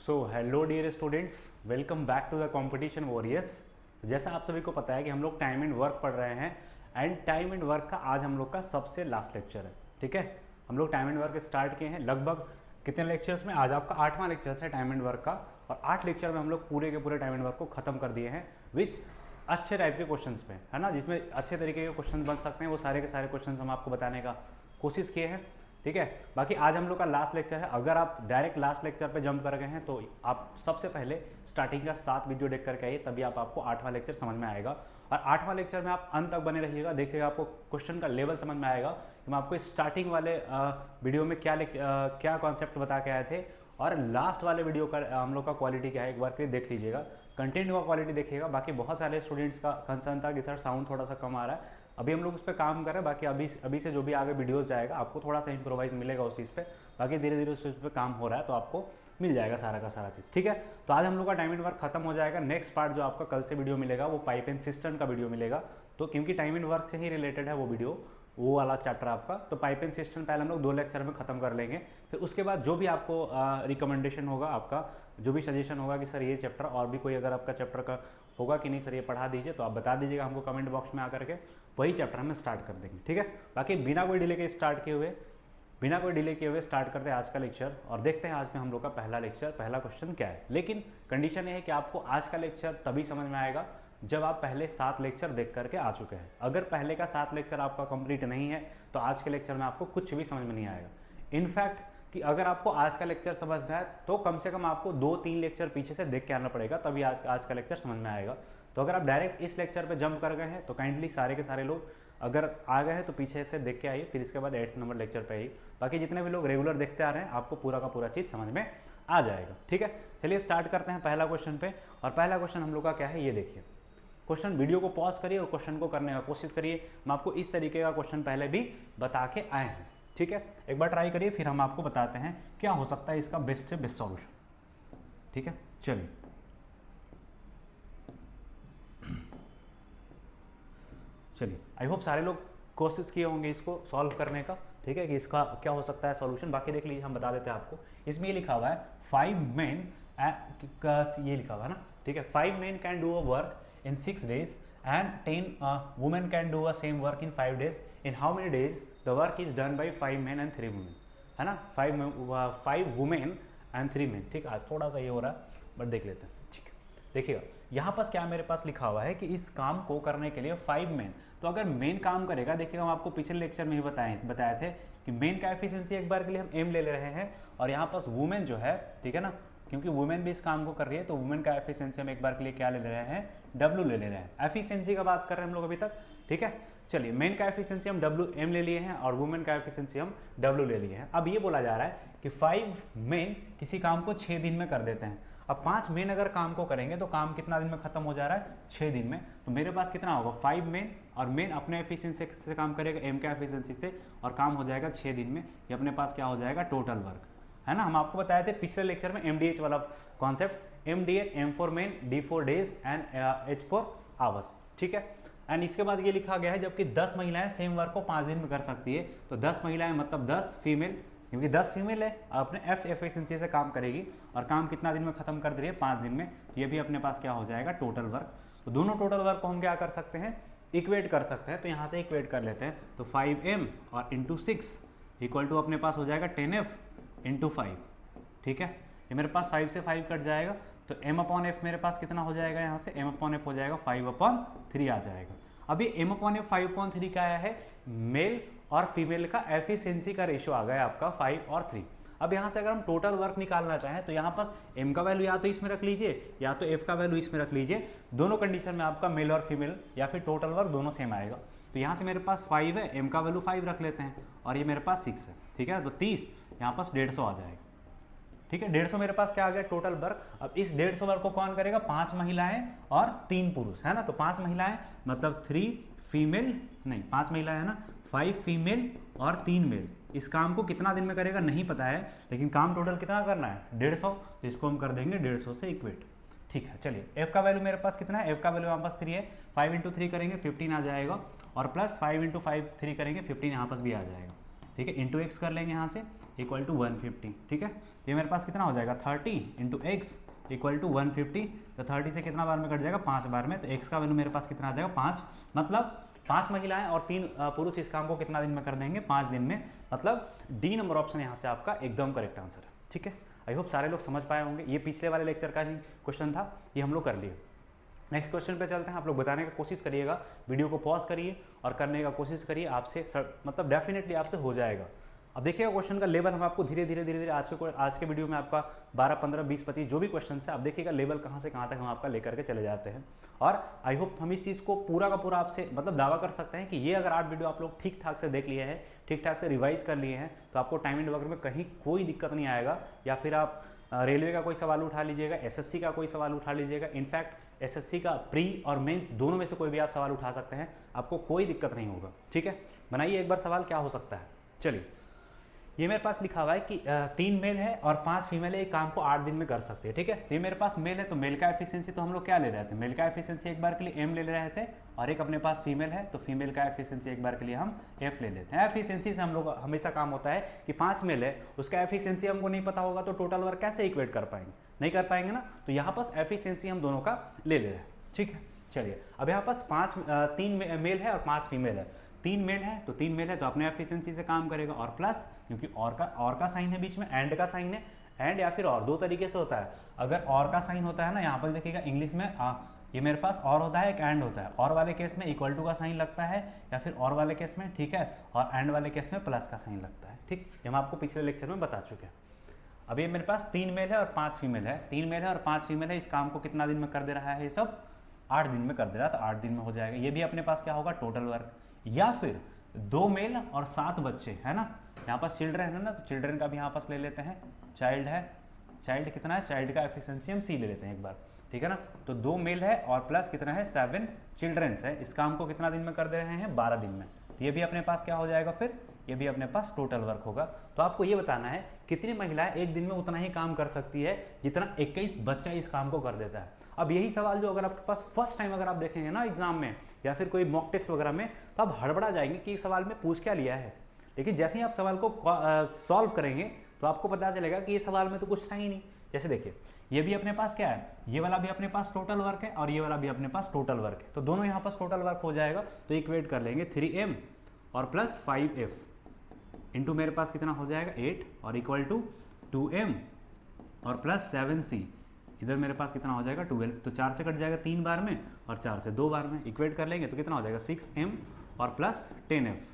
So hello dear students, welcome back to the competition warriors. जैसा आप सभी को पता है कि हम लोग टाइम एंड वर्क पढ़ रहे हैं एंड टाइम एंड वर्क का आज हम लोग का सबसे लास्ट लेक्चर है। ठीक है, हम लोग टाइम एंड वर्क स्टार्ट किए हैं लगभग कितने लेक्चर्स में, आज आपका 8वां लेक्चर है टाइम एंड वर्क का, और 8 लेक्चर में हम लोग पूरे के पूरे टाइम एंड वर्क को खत्म कर दिए हैं विथ अच्छे टाइप के क्वेश्चंस पे, है ना, जिसमें अच्छे तरीके के क्वेश्चन बन सकते हैं। वो सारे के सारे क्वेश्चंस हम आपको बताने का कोशिश किए हैं। ठीक है, बाकी आज हम लोग का लास्ट लेक्चर है। अगर आप डायरेक्ट लास्ट लेक्चर पे जंप कर गए हैं तो आप सबसे पहले स्टार्टिंग का 7 वीडियो देख करके आइए, तभी आपको 8वां लेक्चर समझ में आएगा। और 8वां लेक्चर में आप अंत तक बने रहिएगा, देखिएगा आपको क्वेश्चन का लेवल समझ में आएगा कि मैं आपको स्टार्टिंग वाले वीडियो में क्या कॉन्सेप्ट बता के आए थे और लास्ट वाले वीडियो का हम लोग का क्वालिटी क्या है, एक बार के देख लीजिएगा। कंटेंट का क्वालिटी देखिएगा। बाकी बहुत सारे स्टूडेंट्स का कंसर्न था कि सर साउंड थोड़ा सा कम आ रहा है, अभी हम लोग उस पर काम कर रहे हैं। बाकी अभी से जो भी आगे वीडियोस जाएगा आपको थोड़ा सा इंप्रोवाइज मिलेगा उस चीज़ पे। बाकी धीरे धीरे उस चीज़ पे काम हो रहा है तो आपको मिल जाएगा सारा का सारा चीज़। ठीक है, तो आज हम लोग का टाइम एंड वर्क खत्म हो जाएगा। नेक्स्ट पार्ट जो आपका कल से वीडियो मिलेगा वो पाइप एंड सिस्टम का वीडियो मिलेगा, तो क्योंकि टाइम एंड वर्क से ही रिलेटेड है वो वीडियो, वो वाला चैप्टर आपका। तो पाइप एंड सिस्टम पहले हम लोग 2 लेक्चर में खत्म कर लेंगे, फिर उसके बाद जो भी आपको रिकमेंडेशन होगा, आपका जो भी सजेशन होगा कि सर ये चैप्टर और भी कोई अगर आपका चैप्टर का होगा कि नहीं सर ये पढ़ा दीजिए, तो आप बता दीजिएगा हमको कमेंट बॉक्स में आकर के, वही चैप्टर हम स्टार्ट कर देंगे। ठीक है, बाकी बिना कोई डिले किए हुए स्टार्ट करते हैं आज का लेक्चर और देखते हैं आज में हम लोग का पहला लेक्चर, पहला क्वेश्चन क्या है। लेकिन कंडीशन ये है कि आपको आज का लेक्चर तभी समझ में आएगा जब आप पहले 7 लेक्चर देख करके आ चुके हैं। अगर पहले का 7 लेक्चर आपका कंप्लीट नहीं है तो आज के लेक्चर में आपको कुछ भी समझ में नहीं आएगा। इनफैक्ट कि अगर आपको आज का लेक्चर समझना है तो कम से कम आपको 2-3 लेक्चर पीछे से देख के आना पड़ेगा, तभी आज का लेक्चर समझ में आएगा। तो अगर आप डायरेक्ट इस लेक्चर पे जंप कर गए हैं तो काइंडली सारे के सारे लोग अगर आ गए हैं तो पीछे से देख के आइए, फिर इसके बाद 8th नंबर लेक्चर पे आइए। बाकी जितने भी लोग रेगुलर देखते आ रहे हैं आपको पूरा का पूरा चीज़ समझ में आ जाएगा। ठीक है, चलिए स्टार्ट करते हैं पहला क्वेश्चन पे। और पहला क्वेश्चन हम लोग का क्या है ये देखिए। क्वेश्चन वीडियो को पॉज करिए और क्वेश्चन को करने का कोशिश करिए। मैं आपको इस तरीके का क्वेश्चन पहले भी बता के आए हैं। ठीक है, एक बार ट्राई करिए, फिर हम आपको बताते हैं क्या हो सकता है इसका बेस्ट से बेस्ट सॉल्यूशन। ठीक है, चलिए आई होप सारे लोग कोशिश किए होंगे इसको सॉल्व करने का। ठीक है, कि इसका क्या हो सकता है सॉल्यूशन। बाकी देख लीजिए, हम बता देते हैं आपको। इसमें ये लिखा हुआ है 5 men, ये लिखा हुआ है ना। ठीक है, 5 men can do a work in 6 days and 10 women can do a same work in 5 days. In how many days the work is done by 5 men and 3 women, है ना। 5 women and 3 men। ठीक है, आज थोड़ा सा ये हो रहा है बट देख लेते हैं। ठीक है, देखिएगा यहाँ पास क्या मेरे पास लिखा हुआ है कि इस काम को करने के लिए 5 मेन, तो अगर मेन काम करेगा, देखिएगा हम आपको पिछले लेक्चर में ही बताए थे कि मेन का एफिशिएंसी एक बार के लिए हम एम ले रहे हैं, और यहाँ पास वुमेन जो है, ठीक है ना, क्योंकि वुमेन भी इस काम को कर रही है तो वुमेन का एफिशिएंसी हम एक बार के लिए क्या ले रहे हैं, डब्ल्यू ले रहे हैं। एफिशिएंसी का बात कर रहे हैं हम लोग अभी तक। ठीक है, चलिए मेन का एफिशिएंसी हम डब्ल्यू एम ले लिए हैं और वुमेन का एफिशिएंसी हम डब्ल्यू ले लिए हैं। अब ये बोला जा रहा है कि 5 मेन किसी काम को 6 दिन में कर देते हैं। अब 5 मेन अगर काम को करेंगे तो काम कितना दिन में खत्म हो जा रहा है, 6 दिन में। तो मेरे पास कितना होगा, 5 मेन, और मेन अपने एफिशिएंसी से काम करेगा एम के एफिशिएंसी से, और काम हो जाएगा 6 दिन में। ये अपने पास क्या हो जाएगा, टोटल वर्क, है ना। हम आपको बताए थे पिछले लेक्चर में MDH वाला concept, MDH, M for men, D for days and H for hours। ठीक है, एंड इसके बाद ये लिखा गया है जबकि 10 महिलाएं सेम वर्क को 5 दिन में कर सकती है, तो 10 महिलाएं मतलब 10 फीमेल, क्योंकि 10 फीमेल है, अपने एफिशिएंसी से काम करेगी और काम कितना दिन में खत्म कर दे रही है, 5 दिन में। ये भी अपने पास क्या हो जाएगा, टोटल वर्क। तो दोनों टोटल वर्क को हम क्या कर सकते हैं, इक्वेट कर सकते हैं। तो यहाँ से इक्वेट कर लेते हैं, तो 5m और इंटू 6 इक्वल टू अपने पास हो जाएगा 10f इंटू 5। ठीक है, ये मेरे पास 5 से 5 कट जाएगा, तो m/f मेरे पास कितना हो जाएगा, यहाँ से m/f हो जाएगा 5/3 आ जाएगा। अभी m/f 5/3 क्या है, मेल और फीमेल का एफिशिएंसी का रेशियो आ गया आपका 5 और 3। अब यहाँ से अगर हम टोटल वर्क निकालना चाहें तो यहाँ पास m का वैल्यू या तो इसमें रख लीजिए या तो f का वैल्यू इसमें रख लीजिए। दोनों कंडीशन में आपका मेल और फीमेल या फिर टोटल वर्क दोनों सेम आएगा। तो यहाँ से मेरे पास 5 है, m का वैल्यू 5 रख लेते हैं, और ये मेरे पास 6 है। ठीक है, तो 30, यहाँ पास 150 आ जाएगा। ठीक है, 150 मेरे पास क्या आ गया, टोटल वर्क। अब इस 150 वर्क को कौन करेगा, 5 महिलाएं और 3 पुरुष, है ना। तो 5 महिलाएं मतलब 3 फीमेल, नहीं 5 महिलाएं है ना, 5 फीमेल और 3 मेल। इस काम को कितना दिन में करेगा नहीं पता है, लेकिन काम टोटल कितना करना है, 150, तो इसको हम कर देंगे 150 से इक्वेट। ठीक है, चलिए f का वैल्यू मेरे पास कितना है, f का वैल्यू यहाँ पास 3 है, 5 इंटू 3 करेंगे 15 आ जाएगा, और प्लस 5 इंटू 5 3 करेंगे 15 यहाँ पास भी आ जाएगा। ठीक है, इंटू एक्स कर लेंगे यहाँ से इक्वल टू 150, ठीक है। तो ये मेरे पास कितना हो जाएगा 30 इंटू एक्स इक्वल टू 150। तो 30 से कितना बार में कट जाएगा 5 बार में, तो एक्स का वैल्यू मेरे पास कितना आ जाएगा 5, मतलब 5 महिलाएं और 3 पुरुष इस काम को कितना दिन में कर देंगे 5 दिन में, मतलब डी नंबर ऑप्शन यहाँ से आपका एकदम करेक्ट आंसर है, ठीक है। आई होप सारे लोग समझ पाए होंगे, ये पिछले वाले लेक्चर का ही क्वेश्चन था, ये हम लोग कर लिए। नेक्स्ट क्वेश्चन पे चलते हैं, आप लोग बताने की कोशिश करिएगा, वीडियो को पॉज करिए और करने का कोशिश करिए, आपसे मतलब डेफिनेटली आपसे हो जाएगा। अब देखिएगा क्वेश्चन का लेवल हम आपको धीरे धीरे आज के वीडियो में आपका 12, 15, 20, 25 जो भी क्वेश्चन है, आप देखिएगा लेवल कहाँ से कहाँ तक हम आपका लेकर के चले जाते हैं। और आई होप हम इस चीज़ को पूरा का पूरा आपसे मतलब दावा कर सकते हैं कि ये अगर 8 वीडियो आप लोग ठीक ठाक से देख लिए हैं, ठीक ठाक से रिवाइज कर लिए हैं, तो आपको टाइम एंड वर्क में कहीं कोई दिक्कत नहीं आएगा। या फिर आप रेलवे का कोई सवाल उठा लीजिएगा, एसएससी का कोई सवाल उठा लीजिएगा, इनफैक्ट एसएससी का प्री और मेंस दोनों में से कोई भी आप सवाल उठा सकते हैं, आपको कोई दिक्कत नहीं होगा, ठीक है। बनाइए एक बार सवाल, क्या हो सकता है। चलिए, ये मेरे पास लिखा हुआ है कि 3 मेल है और 5 फीमेल है, एक काम को 8 दिन में कर सकते हैं, ठीक है। तो ये मेरे पास मेल है, तो मेल का एफिशिएंसी तो हम लोग क्या ले रहे थे, मेल का एफिशिएंसी एक बार के लिए m ले रहे थे, और एक अपने पास फीमेल है तो फीमेल का एफिशिएंसी एक बार के लिए हम f ले लेते हैं। एफिशिएंसी से हम लोग हमेशा काम होता है कि 5 मेल है, उसका एफिशिएंसी हमको नहीं पता होगा तो टोटल वर्क कैसे इक्वेट कर पाएंगे, नहीं कर पाएंगे ना। तो यहाँ पास एफिशिएंसी हम दोनों का ले रहे हैं, ठीक है। चलिए, अब यहाँ पास 3 मेल है और 5 फीमेल है। 3 मेल है तो 3 मेल है तो अपने एफिशिएंसी से काम करेगा, और प्लस क्योंकि और का साइन है बीच में, एंड का साइन है, एंड या फिर और दो तरीके से होता है। अगर और का साइन होता है ना, यहाँ पर देखिएगा इंग्लिश में ये मेरे पास और होता है, एक एंड होता है। और वाले केस में इक्वल टू का साइन लगता है, या फिर और वाले केस में, ठीक है, और एंड वाले केस में प्लस का साइन लगता है, ठीक। ये हम आपको पिछले लेक्चर में बता चुके हैं। अब ये मेरे पास 3 मेल है और 5 फीमेल है, 3 मेल है और 5 फीमेल है, इस काम को कितना दिन में कर दे रहा है, ये सब 8 दिन में कर दे रहा है, तो 8 दिन में हो जाएगा। ये भी अपने पास क्या होगा टोटल वर्क। या फिर 2 मेल और 7 बच्चे है ना, यहाँ पास चिल्ड्रन है ना, तो चिल्ड्रन का भी यहाँ पास ले लेते हैं, चाइल्ड है, चाइल्ड कितना है, चाइल्ड का एफिशिएंसी हम सी ले लेते हैं एक बार, ठीक है ना। तो 2 मेल है और प्लस कितना है 7 चिल्ड्रंस है, इस काम को कितना दिन में कर दे रहे हैं 12 दिन में। तो ये भी अपने पास क्या हो जाएगा, फिर ये भी अपने पास टोटल वर्क होगा। तो आपको ये बताना है कितनी महिलाएं एक दिन में उतना ही काम कर सकती है जितना 21 बच्चा इस काम को कर देता है। अब यही सवाल जो अगर आपके पास फर्स्ट टाइम अगर आप देखेंगे ना एग्जाम में या फिर कोई मॉक टेस्ट वगैरह में, तो आप हड़बड़ा जाएंगे कि इस सवाल में पूछ क्या लिया है। लेकिन जैसे ही आप सवाल को सॉल्व करेंगे तो आपको पता चलेगा कि ये सवाल में तो कुछ था ही नहीं। जैसे देखिए, ये भी अपने पास क्या है, ये वाला भी अपने पास टोटल वर्क है और ये वाला भी अपने पास टोटल वर्क है, तो दोनों यहाँ पास टोटल वर्क हो जाएगा। तो इक्वेट कर लेंगे 3m और प्लस 5f इंटू मेरे पास कितना हो जाएगा 8 और इक्वल टू 2m और प्लस 7c, इधर मेरे पास कितना हो जाएगा 12। तो 4 से कट जाएगा 3 बार में और 4 से 2 बार में, इक्वेट कर लेंगे तो कितना हो जाएगा 6m और प्लस 10f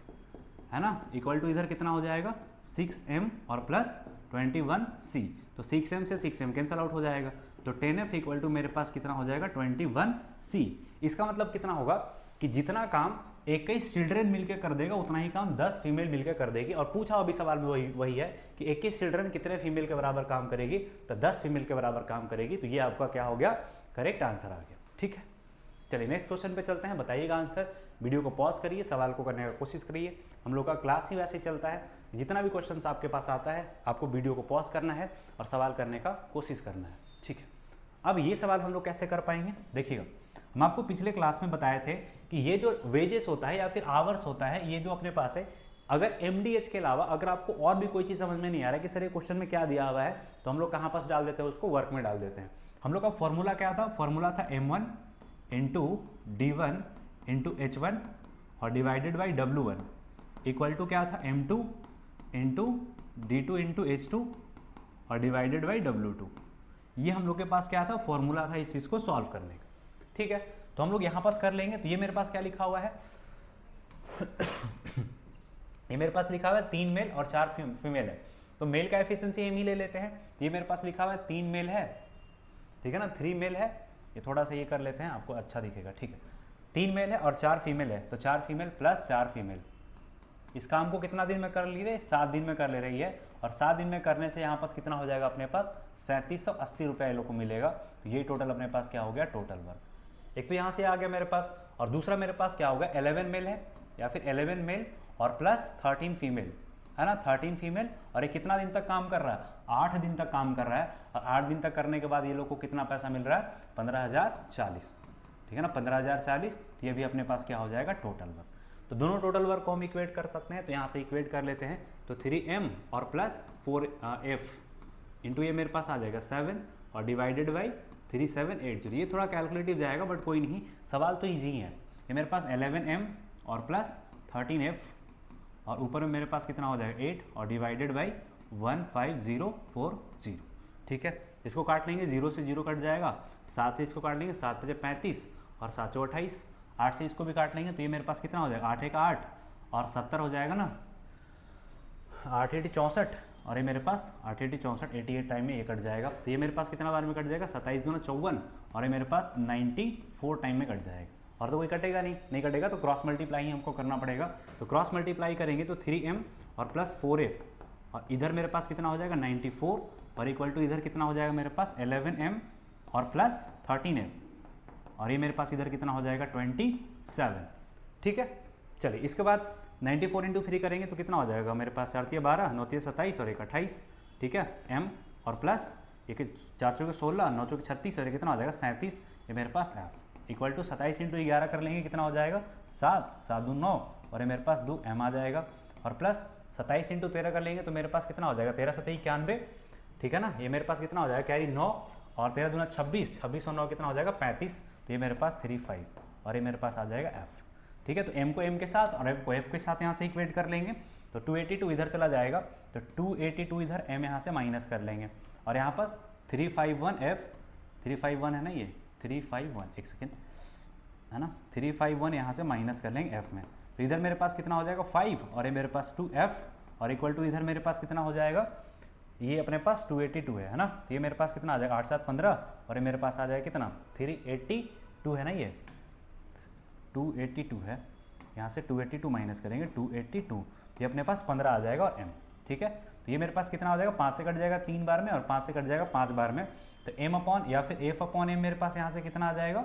है ना, इक्वल टू इधर कितना हो जाएगा 6m और प्लस 21c। तो 6m से 6m कैंसल आउट हो जाएगा, तो 10f इक्वल टू मेरे पास कितना हो जाएगा 21c। इसका मतलब कितना होगा कि जितना काम 21 चिल्ड्रन मिलकर कर देगा उतना ही काम 10 फीमेल मिलकर कर देगी। और पूछा अभी सवाल में वही है कि 21 चिल्ड्रन कितने फीमेल के बराबर काम करेगी, तो 10 फीमेल के बराबर काम करेगी। तो ये आपका क्या हो गया, करेक्ट आंसर आ गया, ठीक है। चलिए नेक्स्ट क्वेश्चन पे चलते हैं, बताइएगा आंसर। वीडियो को पॉज करिए, सवाल को करने का कोशिश करिए। हम लोग का क्लास ही वैसे चलता है, जितना भी क्वेश्चन आपके पास आता है आपको वीडियो को पॉज करना है और सवाल करने का कोशिश करना है, ठीक है। अब ये सवाल हम लोग कैसे कर पाएंगे, देखिएगा हम आपको पिछले क्लास में बताए थे कि ये जो वेजेस होता है या फिर आवर्स होता है, ये जो अपने पास है, अगर MDH के अलावा अगर आपको और भी कोई चीज़ समझ में नहीं आ रहा है कि सर ये क्वेश्चन में क्या दिया हुआ है, तो हम लोग कहाँ पास डाल देते हैं, उसको वर्क में डाल देते हैं। हम लोग का फॉर्मूला क्या था, फॉर्मूला था M1 into D1 into H1 और divided by W1 equal to क्या था M2 into D2 into H2 और डिवाइडेड बाई W2। ये हम लोग के पास क्या था, फॉर्मूला था इस चीज़ को सॉल्व करने का, ठीक है। तो हम लोग यहाँ पास कर लेंगे। तो ये मेरे पास क्या लिखा हुआ है ये मेरे पास लिखा हुआ है 3 मेल और 4 फीमेल है, तो मेल का एफिशिएंसी हम ही ले लेते हैं। ये मेरे पास लिखा हुआ है 3 मेल है, ठीक है ना, 3 मेल है, ये थोड़ा सा ये कर लेते हैं आपको अच्छा दिखेगा, ठीक है। 3 मेल है और 4 फीमेल है, तो 4 फीमेल प्लस 4 फीमेल, इस काम को कितना दिन में कर ली रही है, 7 दिन में कर ले रही है। और 7 दिन में करने से यहाँ पास कितना हो जाएगा अपने पास 3780 रुपये लोग को मिलेगा। तो ये टोटल अपने पास क्या हो गया, टोटल वर्क। एक तो यहाँ से आ गया मेरे पास, और दूसरा मेरे पास क्या होगा 11 मेल है या फिर 11 मेल और प्लस 13 फीमेल है ना, 13 फीमेल। और ये कितना दिन तक काम कर रहा है, 8 दिन तक काम कर रहा है। और 8 दिन तक करने के बाद ये लोग को कितना पैसा मिल रहा है 15,040, ठीक है ना, 15,040। तो ये भी अपने पास क्या हो जाएगा टोटल वर्क। तो दोनों टोटल वर्क को हम इक्वेट कर सकते हैं, तो यहाँ से इक्वेट कर लेते हैं। तो 3m और प्लस 4f इंटू ये मेरे पास आ जाएगा 7 और डिवाइडेड बाई 3780। ये थोड़ा कैलकुलेटिव जाएगा बट कोई नहीं, सवाल तो ईजी है। ये मेरे पास 11m और प्लस 13f और ऊपर में मेरे पास कितना हो जाएगा 8 और डिवाइडेड बाई 15040। ठीक है, इसको काट लेंगे, 0 से 0 कट जाएगा, 7 से इसको काट लेंगे, 7 × 35 और 7 × 28, 8 से इसको भी काट लेंगे, तो ये मेरे पास कितना हो जाएगा 8 × 8 और 70 हो जाएगा ना, 8 × 8 = 64 और ये मेरे पास 8 × 8 = 64, 88 टाइम में ये कट जाएगा। तो ये मेरे पास कितना बार में कट जाएगा 27 × 2 = 54 और ये मेरे पास 94 टाइम में कट जाएगा। और तो कोई कटेगा नहीं कटेगा तो क्रॉस मल्टीप्लाई ही हमको करना पड़ेगा। तो क्रॉस मल्टीप्लाई करेंगे तो 3m और प्लस 4f और इधर मेरे पास कितना हो जाएगा 94 और इक्वल टू इधर कितना हो जाएगा मेरे पास 11m और प्लस 13f और ये मेरे पास इधर कितना हो जाएगा 27। ठीक है, चलिए इसके बाद 94 × 3 करेंगे तो कितना हो जाएगा मेरे पास 4 × 12 9 × 27 और 1 × 28। ठीक है, m और प्लस 1 4 × 16 9 × 36 और ये कितना हो जाएगा 37। ये मेरे पास f इक्वल टू 27 × 11 कर लेंगे, कितना हो जाएगा 7 7 2 9 और ये मेरे पास 2m आ जाएगा और प्लस 27 × 13 कर लेंगे तो मेरे पास कितना हो जाएगा 13 7 91। ठीक है ना, ये मेरे पास कितना हो जाएगा कैरी 9 और 13 दूना 26 26 और 9 कितना हो जाएगा 35। तो ये मेरे पास 35 और ये मेरे पास आ जाएगा f। ठीक है, तो m को m के साथ और f को f के साथ यहाँ से इक्वेट कर लेंगे तो 282 इधर चला जाएगा, तो 282 इधर m यहाँ से माइनस कर लेंगे और यहाँ पास 351f 351 है ना, ये 351 एक सेकेंड है ना, 351 यहाँ से माइनस कर लेंगे f में, तो इधर मेरे पास कितना हो जाएगा 5 और ये मेरे पास 2f और इक्वल टू इधर मेरे पास कितना हो जाएगा, ये अपने पास 282 है ना, तो ये मेरे पास कितना आ जाएगा 8 7 15 और ये मेरे पास आ जाएगा कितना 382 है ना, ये 282 है, यहाँ से 282 माइनस करेंगे 282, ये अपने पास 15 आ जाएगा और m। ठीक है, तो ये मेरे पास कितना हो जाएगा 5 से कट जाएगा 3 बार में और 5 से कट जाएगा 5 बार में, तो m अपॉन या फिर f अपॉन m मेरे पास यहाँ से कितना आ जाएगा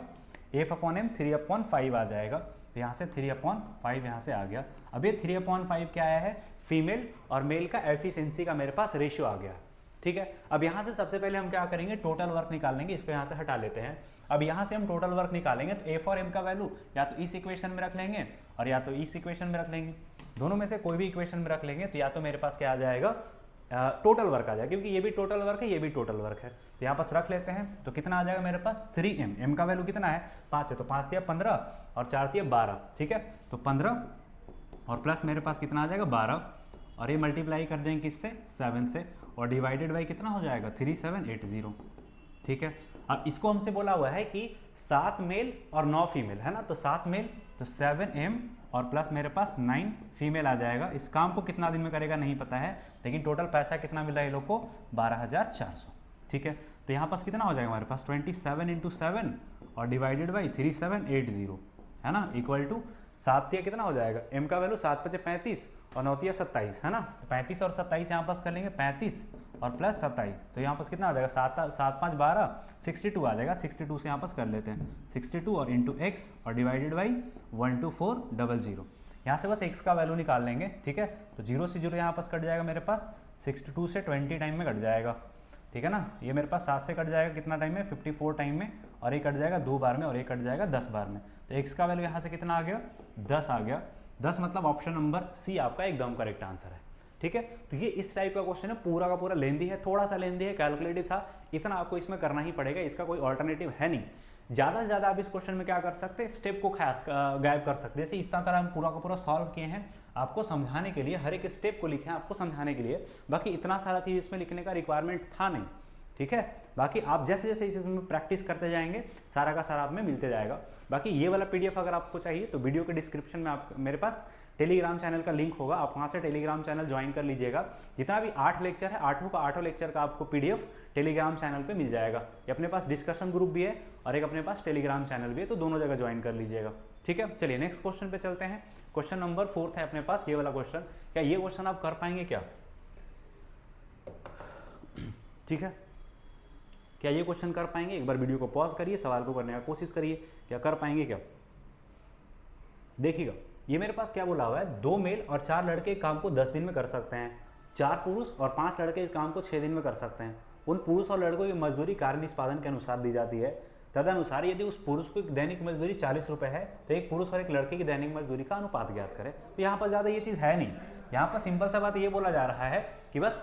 f अपॉन m 3/5 आ जाएगा, तो यहाँ से 3/5 यहाँ से आ गया। अब ये 3/5 क्या आया है, फीमेल और मेल का एफिशिएंसी का मेरे पास रेशियो आ गया। ठीक है, अब यहाँ से सबसे पहले हम क्या करेंगे टोटल वर्क निकाल लेंगे, इसको यहाँ से हटा लेते हैं। अब यहाँ से हम टोटल वर्क निकालेंगे तो f और m का वैल्यू या तो इस इक्वेशन में रख लेंगे और या तो इस इक्वेशन में रख लेंगे, दोनों में से कोई भी इक्वेशन में रख लेंगे तो या तो मेरे पास क्या आ जाएगा टोटल वर्क आ जाएगा, क्योंकि ये भी टोटल वर्क है ये भी टोटल वर्क है, तो यहाँ पास रख लेते हैं। तो कितना आ जाएगा मेरे पास 3m, m का वैल्यू कितना है 5 है, तो 5 दिया 15 और 4 दिया 12। ठीक है, तो 15 और प्लस मेरे पास कितना आ जाएगा 12 और ये मल्टीप्लाई कर देंगे किससे 7 से और डिवाइडेड बाई कितना हो जाएगा 3780। ठीक है, अब इसको हमसे बोला हुआ है कि 7 मेल और 9 फीमेल है ना, तो 7 मेल तो 7m और प्लस मेरे पास 9 फीमेल आ जाएगा। इस काम को कितना दिन में करेगा नहीं पता है, लेकिन टोटल पैसा कितना मिला है ये लोग को 12400। ठीक है, तो यहाँ पास कितना हो जाएगा हमारे पास 27 × 7 और डिवाइडेड बाई 3780 है ना, इक्वल टू 7 या कितना हो जाएगा m का वैल्यू 7 × 5 = 35 और 9 × 27 है ना, 35 और 27 यहाँ पास कर लेंगे 35 और प्लस 27, तो यहाँ पास कितना आ जाएगा 7 5 12 62 आ जाएगा। 62 से यहाँ पास कर लेते हैं 62 और इंटू x और डिवाइडेड बाई 12400। यहाँ से बस x का वैल्यू निकाल लेंगे। ठीक है, तो 0 से 0 यहाँ पास कट जाएगा मेरे पास 62 से 20 टाइम में कट जाएगा। ठीक है ना, ये मेरे पास 7 से कट जाएगा कितना टाइम में 54 टाइम में और ये कट जाएगा 2 बार में और ये कट जाएगा 10 बार में, तो x का वैल्यू यहाँ से कितना आ गया 10 आ गया। 10 मतलब ऑप्शन नंबर सी आपका एकदम करेक्ट आंसर है। ठीक है, तो ये इस टाइप का क्वेश्चन है, पूरा का पूरा लेंदी है, थोड़ा सा लेंदी है, कैलकुलेटिव था, इतना आपको इसमें करना ही पड़ेगा, इसका कोई ऑल्टरनेटिव है नहीं। ज़्यादा से ज़्यादा आप इस क्वेश्चन में क्या कर सकते हैं स्टेप को गायब कर सकते हैं, जैसे इस तरह हम पूरा का पूरा सॉल्व किए हैं आपको समझाने के लिए, हर एक स्टेप को लिखे हैं आपको समझाने के लिए, बाकी इतना सारा चीज़ इसमें लिखने का रिक्वायरमेंट था नहीं। ठीक है, बाकी आप जैसे जैसे इस में प्रैक्टिस करते जाएंगे सारा का सारा आप में मिलते जाएगा। बाकी ये वाला PDF अगर आपको चाहिए तो वीडियो के डिस्क्रिप्शन में आप मेरे पास टेलीग्राम चैनल का लिंक होगा, आप वहाँ से टेलीग्राम चैनल ज्वाइन कर लीजिएगा। जितना भी 8 लेक्चर है 8 लेक्चर का आपको PDF टेलीग्राम चैनल पे मिल जाएगा। ये अपने पास डिस्कशन ग्रुप भी है और एक अपने पास टेलीग्राम चैनल भी है, तो दोनों जगह ज्वाइन कर लीजिएगा। ठीक है, चलिए नेक्स्ट क्वेश्चन पे चलते हैं। क्वेश्चन नंबर 4 है अपने पास ये वाला क्वेश्चन। क्या ये क्वेश्चन आप कर पाएंगे क्या? ठीक है, क्या ये क्वेश्चन कर पाएंगे? एक बार वीडियो को पॉज करिए, सवाल को करने का कोशिश करिए, क्या कर पाएंगे क्या? देखिएगा, ये मेरे पास क्या बोला हुआ है 2 मेल और 4 लड़के काम को 10 दिन में कर सकते हैं, 4 पुरुष और 5 लड़के काम को 6 दिन में कर सकते हैं। उन पुरुष और लड़कों की मजदूरी कार्य निष्पादन के अनुसार दी जाती है तदनुसार यदि उस पुरुष को दैनिक मजदूरी 40 रुपये है तो एक पुरुष और एक लड़के की दैनिक मजदूरी का अनुपात ज्ञात करें। तो यहाँ पर ज़्यादा ये चीज़ है नहीं, यहाँ पर सिंपल सा बात ये बोला जा रहा है कि बस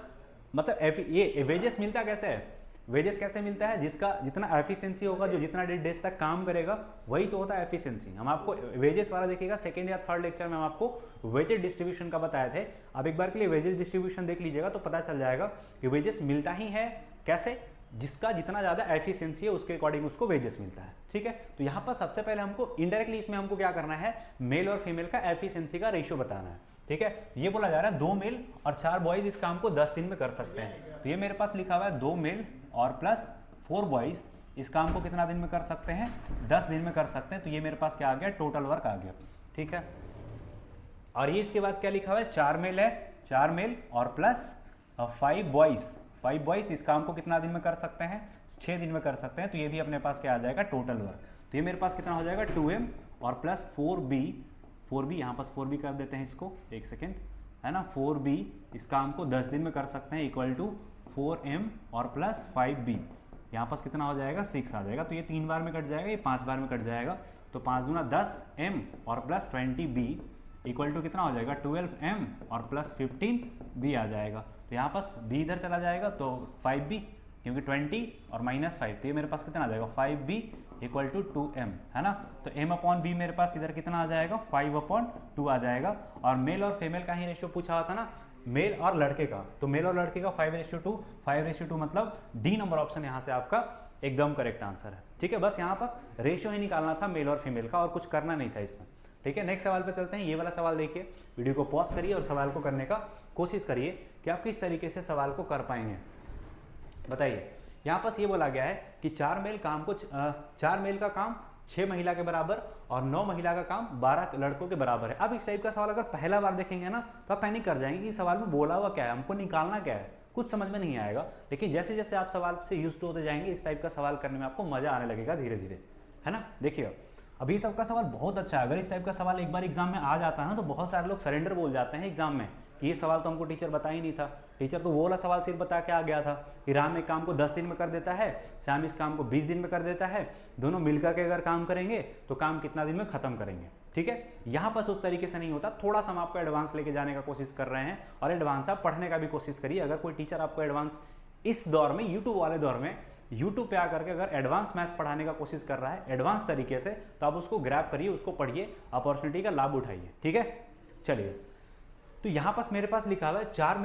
मतलब ये वेजेस मिलता कैसे है, वेजेस कैसे मिलता है, जिसका जितना एफिशिएंसी होगा, जो जितना डेज तक काम करेगा वही तो होता है एफिशिएंसी। हम आपको वेजेस वाला देखिएगा सेकंड या थर्ड लेक्चर में हम आपको वेजेस डिस्ट्रीब्यूशन का बताए थे। अब एक बार के लिए वेजेस डिस्ट्रीब्यूशन देख लीजिएगा तो पता चल जाएगा कि वेजेस मिलता ही है कैसे, जिसका जितना ज़्यादा एफिशिएंसी है उसके अकॉर्डिंग उसको वेजेस मिलता है। ठीक है, तो यहाँ पर सबसे पहले हमको इनडायरेक्टली इसमें हमको क्या करना है, मेल और फीमेल का एफिशिएंसी का रेशियो बताना है। ठीक है, ये बोला जा रहा है 2 मेल और 4 बॉयज इस काम को 10 दिन में कर सकते हैं। तो ये मेरे पास लिखा हुआ है 2 मेल और प्लस 4 बॉयज इस काम को कितना दिन में कर सकते हैं, 10 दिन में कर सकते हैं। तो ये मेरे पास क्या आ गया, टोटल वर्क आ गया। ठीक है, और ये इसके बाद क्या लिखा हुआ है, 4 मेल है, 4 मेल और प्लस 5 बॉयज इस काम को कितना दिन में कर सकते हैं, 6 दिन में कर सकते हैं। तो ये भी अपने पास क्या आ जाएगा, टोटल वर्क। तो ये मेरे पास कितना हो जाएगा 2m और प्लस 4b यहाँ पास 4b कर देते हैं इसको, एक सेकेंड, है ना, 4b इस काम को 10 दिन में कर सकते हैं इक्वल टू 4m और प्लस 5b यहाँ पास कितना हो जाएगा 6 आ जाएगा। तो ये 3 बार में कट जाएगा, ये 5 बार में कट जाएगा। तो 5 दूना 10m और प्लस 20b इक्वल टू कितना हो जाएगा 12m और प्लस 15b आ जाएगा। तो यहाँ पास b इधर चला जाएगा तो 5b, क्योंकि 20 और -5, तो ये मेरे पास कितना आ जाएगा 5b इक्वल टू 2m, है ना। तो m/b मेरे पास इधर कितना आ जाएगा 5/2 आ जाएगा। और मेल और फीमेल का ही रेशियो पूछा हुआ था ना, मेल और लड़के का, तो मेल और लड़के का 5:2 मतलब डी नंबर ऑप्शन यहाँ से आपका एकदम करेक्ट आंसर है। ठीक है, बस यहाँ पास रेशियो ही निकालना था मेल और फीमेल का, और कुछ करना नहीं था इसमें। ठीक है, नेक्स्ट सवाल पे चलते हैं। ये वाला सवाल देखिए, वीडियो को पॉज करिए और सवाल को करने का कोशिश करिए कि आप किस तरीके से सवाल को कर पाएंगे। बताइए, यहाँ पास ये बोला गया है कि 4 मेल का काम 6 महिला के बराबर और 9 महिला का काम 12 लड़कों के बराबर है। अब इस टाइप का सवाल अगर पहला बार देखेंगे ना तो आप पैनिक कर जाएंगे कि सवाल में बोला हुआ क्या है, हमको निकालना क्या है, कुछ समझ में नहीं आएगा। लेकिन जैसे जैसे आप सवाल से यूज होते जाएंगे इस टाइप का सवाल करने में आपको मजा आने लगेगा धीरे धीरे, है ना। देखिए, अभी सबका सवाल बहुत अच्छा है। अगर इस टाइप का सवाल एक बार एग्जाम में आ जाता है ना तो बहुत सारे लोग सरेंडर बोल जाते हैं एग्जाम में कि ये सवाल तो हमको टीचर बता ही नहीं था, टीचर तो वो वाला सवाल सिर्फ बता के आ गया था कि राम एक काम को 10 दिन में कर देता है, श्याम इस काम को 20 दिन में कर देता है, दोनों मिलकर के अगर काम करेंगे तो काम कितना दिन में खत्म करेंगे। ठीक है, यहाँ पर उस तरीके से नहीं होता, थोड़ा सा हम आपको एडवांस लेके जाने का कोशिश कर रहे हैं और एडवांस आप पढ़ने का भी कोशिश करिए। अगर कोई टीचर आपको एडवांस इस दौर में, यूट्यूब वाले दौर में, यूट्यूब पे आकर के अगर एडवांस मैथ्स पढ़ाने का कोशिश कर रहा है एडवांस तरीके से, तो आप उसको ग्रैब करिए, उसको पढ़िए, अपॉर्चुनिटी का लाभ उठाइए। ठीक है, चलिए, तो यहाँ पास मेरे पास लिखा हुआ है 4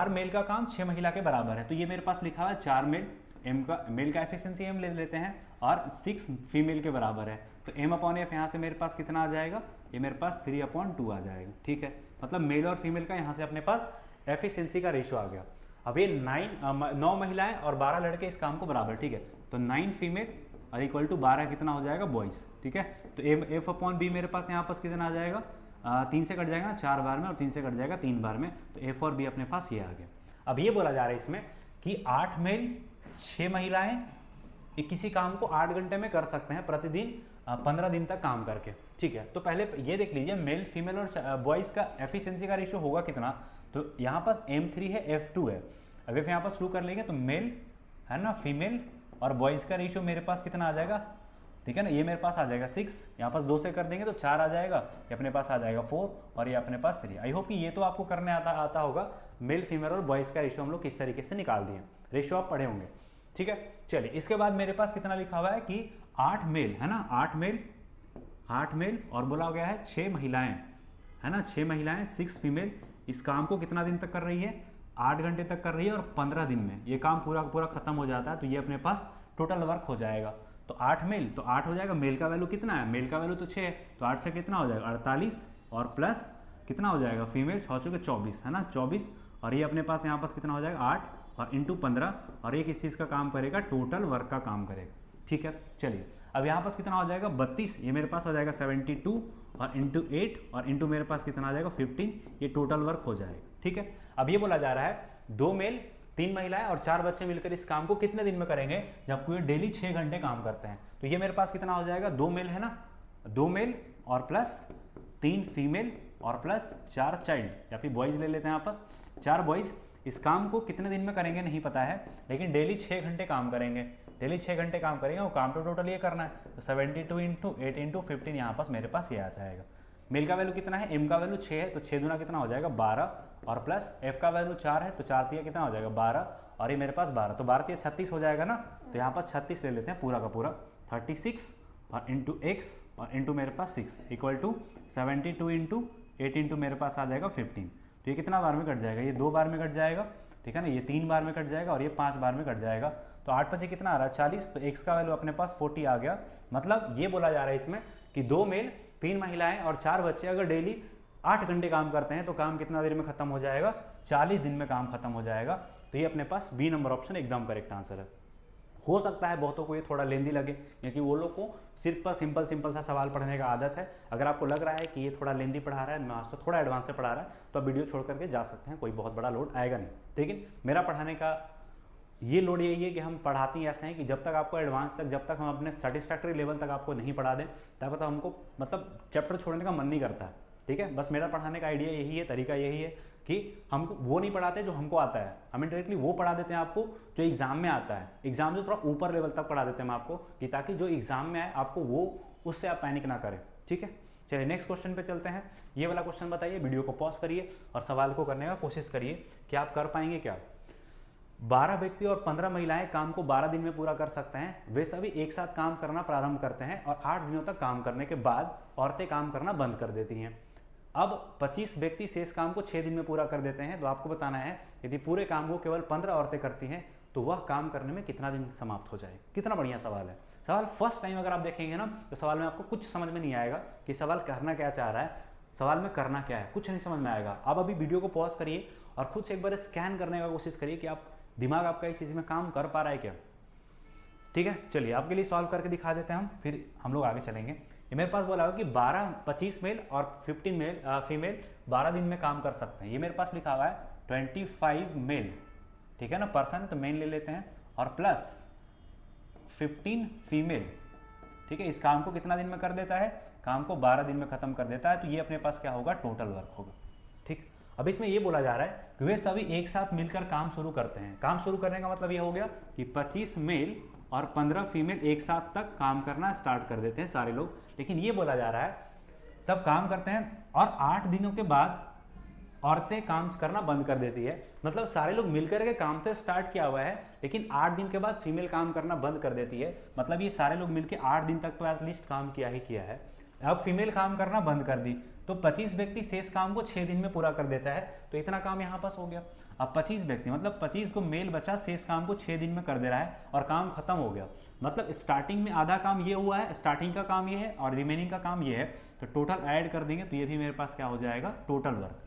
मेल का काम 6 महिला के बराबर है। तो ये मेरे पास लिखा हुआ है 4 मेल का एफिशिएंसी हम ले लेते हैं और 6 फीमेल के बराबर है। तो m/f यहाँ से मेरे पास कितना आ जाएगा, ये मेरे पास 3/2 आ जाएगा। ठीक है, मतलब मेल और फीमेल का यहाँ से अपने पास एफिशिएंसी का रेशियो आ गया। अब ये 9 महिलाएं और 12 लड़के इस काम को बराबर। ठीक है, तो 9 फीमेल और इक्वल टू 12 कितना हो जाएगा बॉयज़। ठीक है, तो f/b मेरे पास यहाँ पास कितना आ जाएगा, 3 से कट जाएगा ना 4 बार में और 3 से कट जाएगा 3 बार में, तो f और b अपने पास ये आ गया। अब ये बोला जा रहा है इसमें कि 8 मेल 6 महिलाएं किसी काम को 8 घंटे में कर सकते हैं प्रतिदिन 15 दिन तक काम करके। ठीक है, तो पहले ये देख लीजिए मेल फीमेल और बॉयज़ का एफिशिएंसी का रेशियो होगा कितना। तो यहाँ पास m3 है, f2 है। अब यहाँ पास शुरू कर लेंगे तो मेल है ना, फीमेल और बॉयज़ का रेशियो मेरे पास कितना आ जाएगा, ठीक है ना, ये मेरे पास आ जाएगा 6, यहाँ पास 2 से कर देंगे तो 4 आ जाएगा, ये अपने पास आ जाएगा 4 और ये अपने पास 3। आई होप कि ये तो आपको करने आता होगा, मेल फीमेल और बॉयज़ का रेशियो हम लोग किस तरीके से निकाल दिए, रेशियो आप पढ़े होंगे। ठीक है, चलिए, इसके बाद मेरे पास कितना लिखा हुआ है कि 8 मेल है ना, 8 मेल और बोला गया है 6 महिलाएं है ना, 6 महिलाएं 6 फीमेल इस काम को कितना दिन तक कर रही है, 8 घंटे तक कर रही है और 15 दिन में ये काम पूरा खत्म हो जाता है। तो ये अपने पास टोटल वर्क हो जाएगा। तो 8 मेल, तो 8 हो जाएगा, मेल का वैल्यू कितना है, मेल का वैल्यू तो 6 है, तो 8 से कितना हो जाएगा 48 और प्लस कितना हो जाएगा फीमेल 6 चौके 24 है ना, 24 और ये अपने पास यहाँ पास कितना हो जाएगा 8 और इंटू 15 और ये किस चीज़ का काम करेगा, टोटल वर्क का काम करेगा। ठीक है, चलिए, अब यहाँ पास कितना हो जाएगा 32, ये मेरे पास हो जाएगा 72 और इंटू 8 और इंटू मेरे पास कितना आ जाएगा 15, ये टोटल वर्क हो जाएगा। ठीक है, अब ये बोला जा रहा है 2 मेल 3 महिलाएं और 4 बच्चे मिलकर इस काम को कितने दिन में करेंगे, जबकि ये डेली 6 घंटे काम करते हैं। तो ये मेरे पास कितना हो जाएगा 2 मेल है ना, 2 मेल और प्लस 3 फीमेल और प्लस 4 चाइल्ड या फिर बॉयज़ ले लेते हैं आपस, 4 बॉयज़ इस काम को कितने दिन में करेंगे नहीं पता है, लेकिन डेली 6 घंटे काम करेंगे। डेली 6 घंटे काम करेंगे, वो काम तो टोटल ये करना है। तो 72 इंटू 8 इंटू 15 यहाँ पास मेरे पास ये आ जाएगा। मेल का वैल्यू कितना है, एम का वैल्यू 6 है, तो 6 दूना कितना हो जाएगा 12, और प्लस एफ का वैल्यू 4 है, तो 4 कितना हो जाएगा 12, और ये मेरे पास 12, तो 12 36 हो जाएगा ना। तो यहाँ पास 36 ले लेते हैं पूरा का पूरा, 36 और इंटू एक्स और इंटू मेरे पास 6 इक्वल टू 72 इंटू 8 इंटू मेरे पास आ जाएगा 15। तो ये कितना बार में कट जाएगा, ये 2 बार में कट जाएगा, ठीक है ना, ये 3 बार में कट जाएगा और ये 5 बार में कट जाएगा। तो 8 5 कितना आ रहा है 40, तो एक्स का वैल्यू अपने पास 40 आ गया। मतलब ये बोला जा रहा है इसमें कि 2 मेल 3 महिलाएं और 4 बच्चे अगर डेली 8 घंटे काम करते हैं तो काम कितना देर में खत्म हो जाएगा, 40 दिन में काम खत्म हो जाएगा। तो ये अपने पास बी नंबर ऑप्शन एकदम करेक्ट आंसर है। हो सकता है बहुतों को ये थोड़ा लेंदी लगे, क्योंकि वो लोग को सिर्फ सिंपल सा सवाल पढ़ने का आदत है। अगर आपको लग रहा है कि ये थोड़ा लेंदी पढ़ा रहा है, मास्टर थोड़ा एडवांस से पढ़ा रहा है, तो आप वीडियो छोड़ करके जा सकते हैं, कोई बहुत बड़ा लोड आएगा नहीं। लेकिन मेरा पढ़ाने का ये लोड यही है कि हम पढ़ाते ही ऐसे हैं कि जब तक आपको एडवांस तक, जब तक हम अपने सेटिस्फैक्ट्री लेवल तक आपको नहीं पढ़ा दें, तब तक हमको मतलब चैप्टर छोड़ने का मन नहीं करता है। ठीक है, बस मेरा पढ़ाने का आइडिया यही है, तरीका यही है कि हमको वो नहीं पढ़ाते जो हमको आता है, हमें डायरेक्टली वो पढ़ा देते हैं आपको जो एग्जाम में आता है। एग्जाम से थोड़ा ऊपर लेवल तक पढ़ा देते हैं हम आपको, कि ताकि जो एग्जाम में आए आपको वो उससे आप पैनिक ना करें। ठीक है, चलिए नेक्स्ट क्वेश्चन पे चलते हैं। ये वाला क्वेश्चन बताइए, वीडियो को पॉज करिए और सवाल को करने का कोशिश करिए कि आप कर पाएंगे क्या। 12 व्यक्ति और 15 महिलाएं काम को 12 दिन में पूरा कर सकते हैं। वे सभी एक साथ काम करना प्रारंभ करते हैं और 8 दिनों तक काम करने के बाद औरतें काम करना बंद कर देती हैं। अब 25 व्यक्ति शेष काम को 6 दिन में पूरा कर देते हैं। तो आपको बताना है यदि पूरे काम को केवल 15 औरतें करती हैं तो वह काम करने में कितना दिन समाप्त हो जाए। कितना बढ़िया सवाल है। सवाल फर्स्ट टाइम अगर आप देखेंगे ना तो सवाल में आपको कुछ समझ में नहीं आएगा कि सवाल करना क्या चाह रहा है, सवाल में करना क्या है, कुछ नहीं समझ में आएगा। आप अभी वीडियो को पॉज करिए और खुद से एक बार स्कैन करने का कोशिश करिए कि आप दिमाग आपका इस चीज़ में काम कर पा रहा है क्या। ठीक है, चलिए आपके लिए सॉल्व करके दिखा देते हैं हम, फिर हम लोग आगे चलेंगे। ये मेरे पास बोला हुआ कि 25 मेल और 15 फीमेल 12 दिन में काम कर सकते हैं। ये मेरे पास लिखा हुआ है 25 मेल, ठीक है ना, पर्सन तो मेल ले लेते हैं, और प्लस 15 फीमेल। ठीक है, इस काम को कितना दिन में कर देता है, काम को 12 दिन में खत्म कर देता है। तो ये अपने पास क्या होगा, टोटल वर्क होगा। ठीक, अब इसमें ये बोला जा रहा है कि वे सभी एक साथ मिलकर काम शुरू करते हैं। काम शुरू करने का मतलब ये हो गया कि 25 मेल और 15 फीमेल एक साथ तक काम करना स्टार्ट कर देते हैं सारे लोग। लेकिन ये बोला जा रहा है तब काम करते हैं और 8 दिनों के बाद औरतें काम करना बंद कर देती है। मतलब सारे लोग मिलकर के काम तो स्टार्ट किया हुआ है, लेकिन 8 दिन के बाद फीमेल काम करना बंद कर देती है। मतलब ये सारे लोग मिलकर 8 दिन तक तो एटलीस्ट काम किया ही किया है। अब फीमेल काम करना बंद कर दी तो 25 व्यक्ति शेष काम को 6 दिन में पूरा कर देता है। तो इतना काम यहाँ पास हो गया। अब 25 व्यक्ति मतलब 25 को मेल बचा, शेष काम को 6 दिन में कर दे रहा है और काम खत्म हो गया। मतलब स्टार्टिंग में आधा काम ये हुआ है, स्टार्टिंग का काम ये है और रिमेनिंग का काम ये है। तो टोटल ऐड कर देंगे तो ये भी मेरे पास क्या हो जाएगा, टोटल वर्क।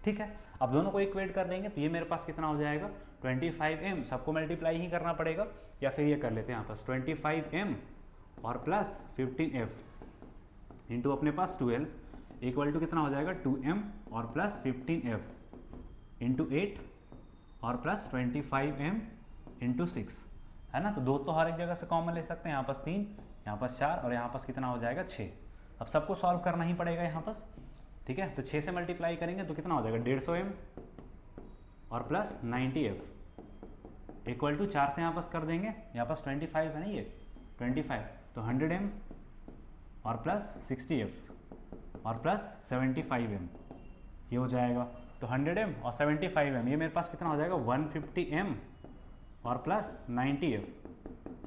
ठीक है, अब दोनों को इक्वेट कर देंगे तो ये मेरे पास कितना हो जाएगा 25m। सबको मल्टीप्लाई ही करना पड़ेगा, या फिर ये कर लेते हैं यहाँ पास 25m और प्लस 15f इंटू अपने पास 12 इक्वल टू कितना हो जाएगा 2m और प्लस 15f इंटू 8 और प्लस 25m इंटू 6, है ना। तो दो तो हर एक जगह से कॉमन ले सकते हैं, यहाँ पास 3, यहाँ पास 4 और यहाँ पास कितना हो जाएगा 6। अब सबको सॉल्व करना ही पड़ेगा यहाँ पास। ठीक है, तो 6 से मल्टीप्लाई करेंगे तो कितना हो जाएगा 150m और प्लस 90f इक्वल टू 4 से यहाँ पास कर देंगे, यहाँ पास 25 है ना, ये 25 तो 100m और प्लस 60f और प्लस 75m ये हो जाएगा। तो 100m और 75m ये मेरे पास कितना हो जाएगा 150m और plus 90f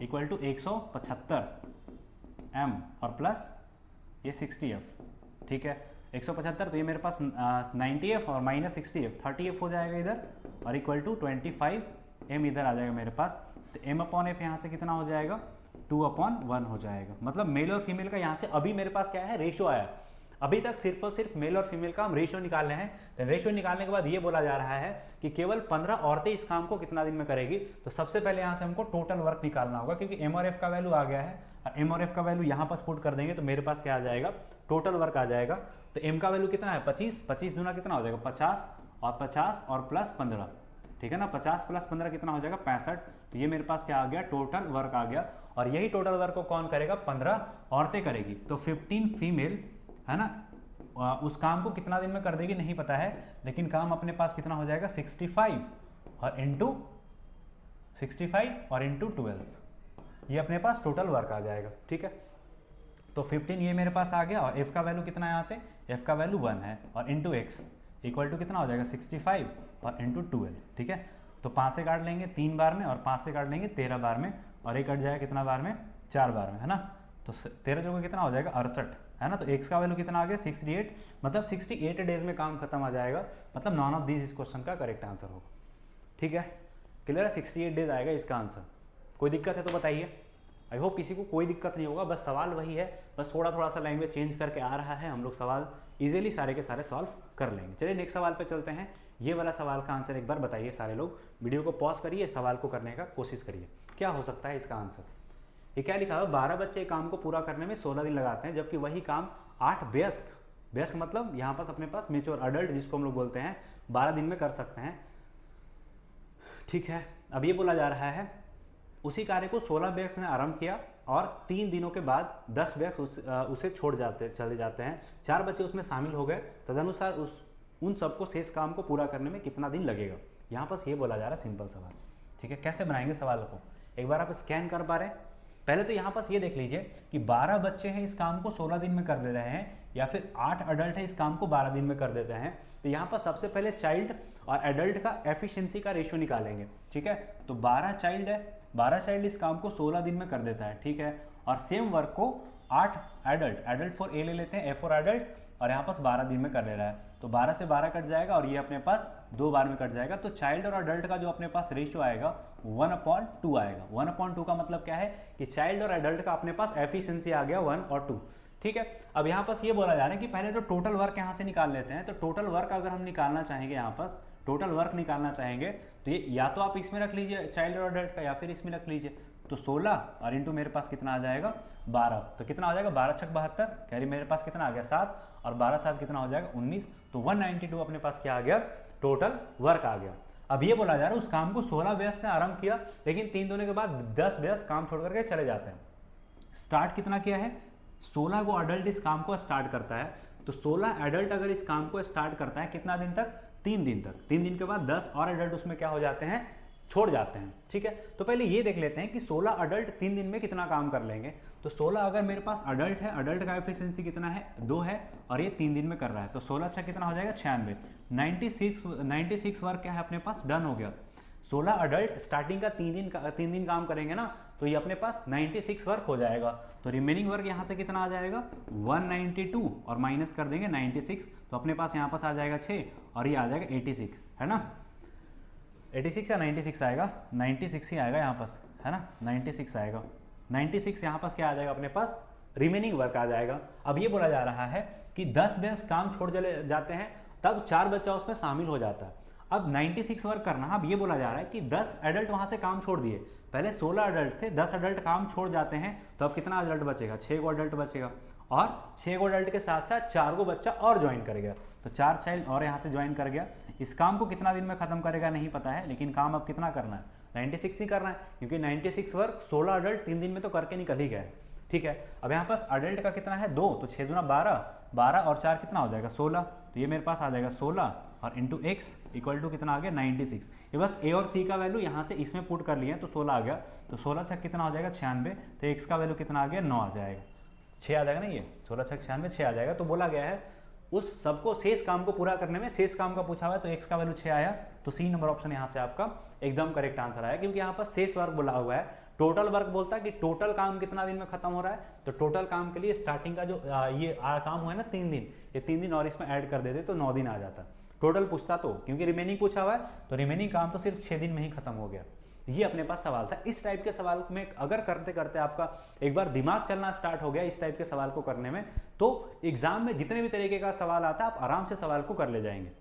equal to 175m और प्लस ये 60f। ठीक है, 175 तो ये मेरे पास 90f और माइनस 60f 30f हो जाएगा इधर, और इक्वल टू 25m इधर आ जाएगा मेरे पास। तो m/f यहाँ से कितना हो जाएगा 2/1 हो जाएगा। मतलब मेल और फीमेल का यहाँ से अभी मेरे पास क्या है, रेशियो आया। अभी तक सिर्फ और सिर्फ मेल और फीमेल का हम रेशियो निकाल रहे हैं। तो रेशियो निकालने के बाद ये बोला जा रहा है कि केवल 15 औरतें इस काम को कितना दिन में करेगी। तो सबसे पहले यहाँ से हमको टोटल वर्क निकालना होगा, क्योंकि m और f का वैल्यू आ गया है और m और f का वैल्यू यहाँ पास पुट कर देंगे तो मेरे पास क्या आ जाएगा, टोटल वर्क आ जाएगा। तो m का वैल्यू कितना है 25, 25 दूना कितना हो जाएगा 50 और प्लस 15। ठीक है ना, 50 प्लस 15 कितना हो जाएगा 65। तो ये मेरे पास क्या आ गया, टोटल वर्क आ गया। और यही टोटल वर्क को कौन करेगा, 15 औरतें करेगी। तो 15 फीमेल है ना, उस काम को कितना दिन में कर देगी नहीं पता है, लेकिन काम अपने पास कितना हो जाएगा 65 और इंटू 12 ये अपने पास टोटल वर्क आ जाएगा, ठीक है। तो 15 ये मेरे पास आ गया और f का वैल्यू कितना है यहाँ से, f का वैल्यू 1 है और इंटू एक्स इक्वल टू कितना हो जाएगा 65 और इंटू 12, ठीक है। तो 5 से काट लेंगे 3 बार में और 5 से काट लेंगे 13 बार में और ये कट जाएगा कितना बार में, 4 बार में, है ना। तो 13 जो कितना हो जाएगा 68, है ना। तो x का वैल्यू कितना आ गया 68, मतलब 68 डेज में काम खत्म आ जाएगा, मतलब नॉन ऑफ दिस इस क्वेश्चन का करेक्ट आंसर होगा, ठीक है। क्लियर है, 68 डेज आएगा इसका आंसर। कोई दिक्कत है तो बताइए। आई होप किसी को कोई दिक्कत नहीं होगा, बस सवाल वही है, बस थोड़ा सा लैंग्वेज चेंज करके आ रहा है, हम लोग सवाल इजीली सारे के सारे सॉल्व कर लेंगे। चलिए नेक्स्ट सवाल पे चलते हैं। ये वाला सवाल का आंसर एक बार बताइए सारे लोग, वीडियो को पॉज करिए, सवाल को करने का कोशिश करिए, क्या हो सकता है इसका आंसर। ये क्या लिखा है, 12 बच्चे काम को पूरा करने में 16 दिन लगाते हैं, जबकि वही काम 8 वयस्क मतलब यहाँ पास अपने पास मेच्योर अडल्ट जिसको हम लोग बोलते हैं 12 दिन में कर सकते हैं, ठीक है। अब ये बोला जा रहा है उसी कार्य को 16 वयस्क ने आरंभ किया और 3 दिनों के बाद 10 वयस्क उसे छोड़ चले जाते हैं। 4 बच्चे उसमें शामिल हो गए, तदनुसार उन सबको शेष काम को पूरा करने में कितना दिन लगेगा। यहाँ पर ये बोला जा रहा है सिंपल सवाल, ठीक है। कैसे बनाएंगे सवाल को, एक बार आप स्कैन कर पा रहे हैं। पहले तो यहाँ पास ये देख लीजिए कि 12 बच्चे हैं इस काम को 16 दिन में कर दे रहे हैं, या फिर 8 अडल्ट है इस काम को 12 दिन में कर देते हैं। तो यहाँ पर सबसे पहले चाइल्ड और एडल्ट का एफिशिएंसी का रेशियो निकालेंगे, ठीक है। तो 12 चाइल्ड है, 12 चाइल्ड इस काम को 16 दिन में कर देता है, ठीक है। और सेम वर्क को 8 एडल्ट फॉर ए ले लेते हैं, ए फॉर एडल्ट, और यहाँ पास 12 दिन में कर ले रहा है। तो 12 से 12 कट जाएगा और ये अपने पास 2 बार में कट जाएगा। तो चाइल्ड और अडल्ट का जो अपने पास रेशियो आएगा 1/2 आएगा। 1/2 का मतलब क्या है कि चाइल्ड और एडल्ट का अपने पास एफिशिएंसी आ गया 1 और 2, ठीक है। अब यहाँ पास ये बोला जा रहा है कि पहले तो टोटल वर्क यहाँ से निकाल लेते हैं। तो टोटल वर्क अगर हम निकालना चाहेंगे, यहाँ पास टोटल वर्क निकालना चाहेंगे तो ये या तो आप इसमें रख लीजिए चाइल्ड और अडल्ट का, या फिर इसमें रख लीजिए। तो 16 और इंटू मेरे पास कितना आ जाएगा 12, तो कितना हो जाएगा 12 छक 72, कैरी मेरे पास कितना आ गया 7 और 12 7 कितना हो जाएगा 19। तो 192 अपने पास क्या आ गया, टोटल वर्क आ गया। अब ये बोला जा रहा है उस काम को 16 वयस्क ने आरंभ किया, लेकिन 3 दिन के बाद 10 वयस्क काम छोड़ करके चले जाते हैं। स्टार्ट कितना किया है, 16 को अडल्ट इस काम को स्टार्ट करता है। तो 16 एडल्ट अगर इस काम को स्टार्ट करता है कितना दिन तक, 3 दिन तक। 3 दिन के बाद 10 और एडल्ट उसमें क्या हो जाते हैं, छोड़ जाते हैं, ठीक है। तो पहले ये देख लेते हैं कि 16 अडल्ट 3 दिन में कितना काम कर लेंगे। तो 16 अगर मेरे पास अडल्ट है, अडल्ट का एफिशिएंसी कितना है 2 है और ये 3 दिन में कर रहा है। तो 16 छः कितना हो जाएगा 96, 96 वर्क क्या है अपने पास डन हो गया। 16 अडल्ट स्टार्टिंग का 3 दिन काम करेंगे ना, तो ये अपने पास 96 वर्क हो जाएगा। तो रिमेनिंग वर्क यहाँ से कितना आ जाएगा 192 और माइनस कर देंगे 96, तो अपने पास यहाँ पास आ जाएगा 6 और ये आ जाएगा 86, है ना। 86 या 96 आएगा, 96 ही आएगा यहाँ पास, है ना। 96 आएगा, 96 यहाँ पास क्या आ जाएगा अपने पास, रिमेनिंग वर्क आ जाएगा। अब ये बोला जा रहा है कि 10 वयस्क काम छोड़ चले जाते हैं, तब 4 बच्चा उसमें शामिल हो जाता है। अब 96 वर्क करना, अब ये बोला जा रहा है कि 10 एडल्ट वहाँ से काम छोड़ दिए, पहले 16 एडल्ट थे, 10 एडल्ट काम छोड़ जाते हैं, तो अब कितना एडल्ट बचेगा, 6 को एडल्ट बचेगा और 6 को एडल्ट के साथ साथ 4 को बच्चा और ज्वाइन करेगा। तो 4 चाइल्ड और यहाँ से ज्वाइन कर गया। इस काम को कितना दिन में खत्म करेगा नहीं पता है, लेकिन काम अब कितना करना है 96 ही करना है, क्योंकि 96 वर्क 16 एडल्ट 3 दिन में तो करके निकल ही गए, ठीक है। अब यहाँ पास अडल्ट का कितना है 2, तो 6 दूना 12, 12 और 4 कितना हो जाएगा 16, तो ये मेरे पास आ जाएगा 16 और इंटू एक्स इक्वल टू कितना आ गया 96। ये बस ए और सी का वैल्यू यहाँ से इसमें पुट कर लिए तो 16 आ गया। तो 16 छक कितना हो जाएगा 96, तो एक्स का वैल्यू कितना आ गया 9 आ जाएगा, 6 आ जाएगा ना, ये 16 छक 96 6 आ जाएगा। तो बोला गया है उस सबको शेष काम को पूरा करने में, शेष काम का पूछा हुआ है तो एक्स का वैल्यू 6 आया। तो सी नंबर ऑप्शन यहाँ से आपका एकदम करेक्ट आंसर आया, क्योंकि यहाँ पर शेष वर्क बोला हुआ है। टोटल वर्क बोलता है कि टोटल काम कितना दिन में खत्म हो रहा है, तो टोटल काम के लिए स्टार्टिंग का जो ये काम हुआ है ना 3 दिन, ये 3 दिन और इसमें ऐड कर देते तो 9 दिन आ जाता। टोटल पूछता तो, क्योंकि रिमेनिंग पूछा हुआ है तो रिमेनिंग काम तो सिर्फ 6 दिन में ही खत्म हो गया। ये अपने पास सवाल था। इस टाइप के सवाल में अगर करते करते आपका एक बार दिमाग चलना स्टार्ट हो गया इस टाइप के सवाल को करने में, तो एग्जाम में जितने भी तरीके का सवाल आता है आप आराम से सवाल को कर ले जाएंगे,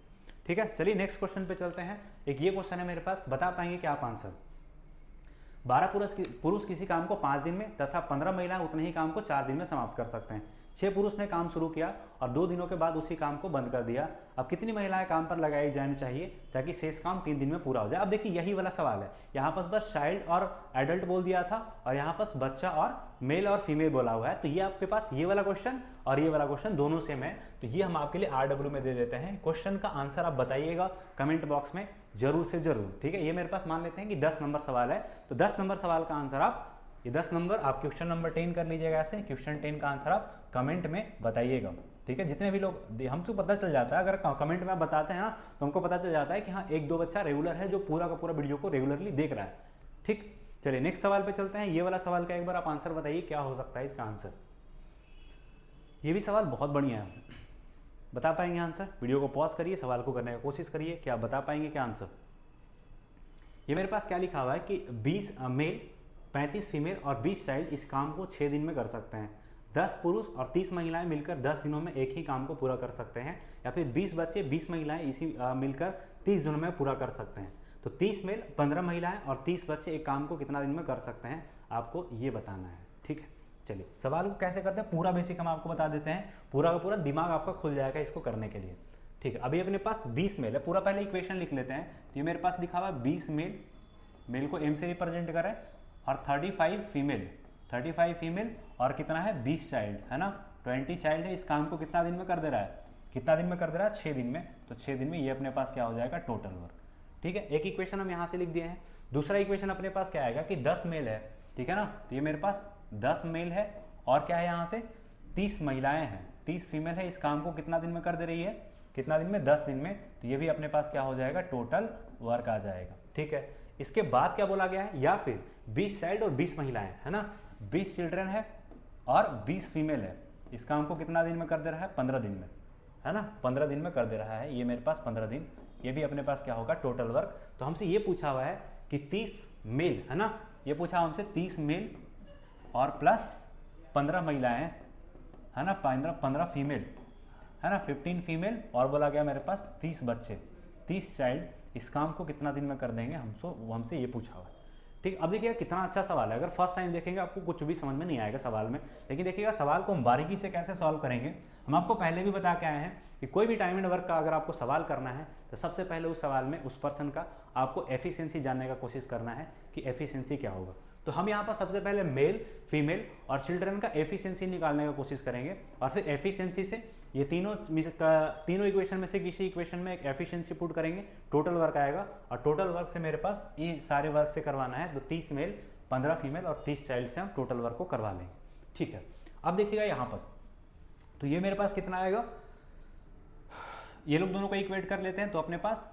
ठीक है। चलिए नेक्स्ट क्वेश्चन पे चलते हैं। एक ये क्वेश्चन है मेरे पास, बता पाएंगे क्या आप आंसर। 12 पुरुष किसी काम को 5 दिन में तथा 15 महिलाएं उतने ही काम को 4 दिन में समाप्त कर सकते हैं। 6 पुरुष ने काम शुरू किया और 2 दिनों के बाद उसी काम को बंद कर दिया। अब कितनी महिलाएं काम पर लगाई जानी चाहिए ताकि शेष काम 3 दिन में पूरा हो जाए। अब देखिए यही वाला सवाल है, यहाँ पास बस चाइल्ड और एडल्ट बोल दिया था और यहाँ पास बच्चा और मेल और फीमेल बोला हुआ है। तो ये आपके पास ये वाला क्वेश्चन और ये वाला क्वेश्चन दोनों सेम है, तो ये हम आपके लिए RW में दे देते हैं। क्वेश्चन का आंसर आप बताइएगा कमेंट बॉक्स में जरूर से जरूर, ठीक है। ये मेरे पास मान लेते हैं कि 10 नंबर सवाल है, तो 10 नंबर सवाल का आंसर आप ये 10 नंबर आप क्वेश्चन नंबर 10 कर लीजिएगा ऐसे, क्वेश्चन 10 का आंसर आप कमेंट में बताइएगा, ठीक है। जितने भी लोग, हमसे पता चल जाता है अगर कमेंट में आप बताते हैं ना तो हमको पता चल जाता है कि हाँ 1-2 बच्चा रेगुलर है जो पूरा का पूरा वीडियो को रेगुलरली देख रहा है, ठीक। चलिए नेक्स्ट सवाल पे चलते हैं। ये वाला सवाल का एक बार आप आंसर बताइए क्या हो सकता है इसका आंसर। ये भी सवाल बहुत बढ़िया है, बता पाएंगे आंसर? वीडियो को पॉज करिए, सवाल को करने की कोशिश करिए, क्या बता पाएंगे क्या आंसर। ये मेरे पास क्या लिखा हुआ है कि 20 मेल 35 फीमेल और 20 चाइल्ड इस काम को 6 दिन में कर सकते हैं। 10 पुरुष और 30 महिलाएं मिलकर 10 दिनों में एक ही काम को पूरा कर सकते हैं, या फिर 20 बच्चे 20 महिलाएं इसी मिलकर 30 दिनों में पूरा कर सकते हैं। तो 30 मेल 15 महिलाएं और 30 बच्चे एक काम को कितना दिन में कर सकते हैं, आपको ये बताना है, ठीक है। चलिए सवाल को कैसे करते हैं पूरा बेसिक हम आपको बता देते हैं, पूरा का पूरा दिमाग आपका खुल जाएगा इसको करने के लिए, ठीक है। अभी अपने पास 20 मेल है, पूरा पहले इक्वेशन लिख लेते हैं। तो ये मेरे पास लिखा हुआ है 20 मेल को m से रिप्रेजेंट करें, और 35 फीमेल और कितना है 20 चाइल्ड, है ना 20 चाइल्ड है। इस काम को कितना दिन में कर दे रहा है, कितना दिन में कर दे रहा है 6 दिन में। तो 6 दिन में ये अपने पास क्या हो जाएगा टोटल वर्क, ठीक है। एक इक्वेशन हम यहाँ से लिख दिए हैं। दूसरा इक्वेशन अपने पास क्या आएगा कि 10 मेल है, ठीक है ना। तो ये मेरे पास 10 मेल है और क्या है यहाँ से 30 महिलाएं हैं, 30 फीमेल है। इस काम को कितना दिन में कर दे रही है, कितना दिन में 10 दिन में। तो ये भी अपने पास क्या हो जाएगा टोटल वर्क आ जाएगा, ठीक है। इसके बाद क्या बोला गया है, या फिर 20 चाइल्ड और 20 महिलाएं, है ना 20 चिल्ड्रन है और 20 फीमेल है। इस काम को कितना दिन में कर दे रहा है 15 दिन में, है ना 15 दिन में कर दे रहा है। ये मेरे पास 15 दिन, ये भी अपने पास क्या होगा टोटल वर्क। तो हमसे ये पूछा हुआ है कि 30 मेल, है ना, ये पूछा हमसे 30 मेल और प्लस 15 महिलाएं, है ना 15 फीमेल, है ना 15 फीमेल, और बोला गया मेरे पास 30 बच्चे 30 चाइल्ड। इस काम को कितना दिन में कर देंगे हमसे ये पूछा हुआ है, ठीक। अब देखिएगा कितना अच्छा सवाल है। अगर फर्स्ट टाइम देखेंगे आपको कुछ भी समझ में नहीं आएगा सवाल में, लेकिन देखिएगा सवाल को हम बारीकी से कैसे सॉल्व करेंगे। हम आपको पहले भी बता के आए हैं कि कोई भी टाइम एंड वर्क का अगर आपको सवाल करना है तो सबसे पहले उस सवाल में उस पर्सन का आपको एफिशिएंसी जानने का कोशिश करना है कि एफिशिएंसी क्या होगा। तो हम यहाँ पर सबसे पहले मेल, फीमेल और चिल्ड्रन का एफिशिएंसी निकालने का कोशिश करेंगे, और फिर एफिशिएंसी से ये तीनों इक्वेशन में से किसी इक्वेशन में एक एफिशिएंसी पुट करेंगे, टोटल वर्क आएगा। और टोटल वर्क से मेरे पास ये सारे वर्क से करवाना है, तो 30 मेल 15 फीमेल और 30 चाइल्ड से हम टोटल वर्क को करवा लेंगे, ठीक है। अब देखिएगा यहाँ पर तो ये मेरे पास कितना आएगा, ये लोग दोनों को इक्वेट कर लेते हैं तो अपने पास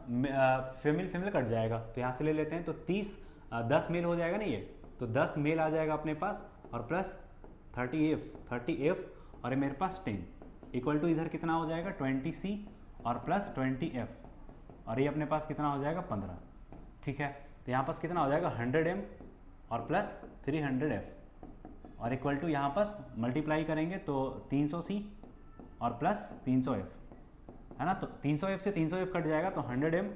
फीमेल कट जाएगा। तो यहाँ से ले लेते हैं तो 10 मेल हो जाएगा ना ये, तो 10 मेल आ जाएगा अपने पास, और प्लस 30F और ये मेरे पास 10 इक्वल टू इधर कितना हो जाएगा 20C और प्लस 20F, और ये अपने पास कितना हो जाएगा 15, ठीक है। तो यहाँ पास कितना हो जाएगा 100M और प्लस 300F, और इक्वल टू यहाँ पास मल्टीप्लाई करेंगे तो 300C और प्लस 300F, है ना। तो 300F से 300F कट जाएगा तो 100M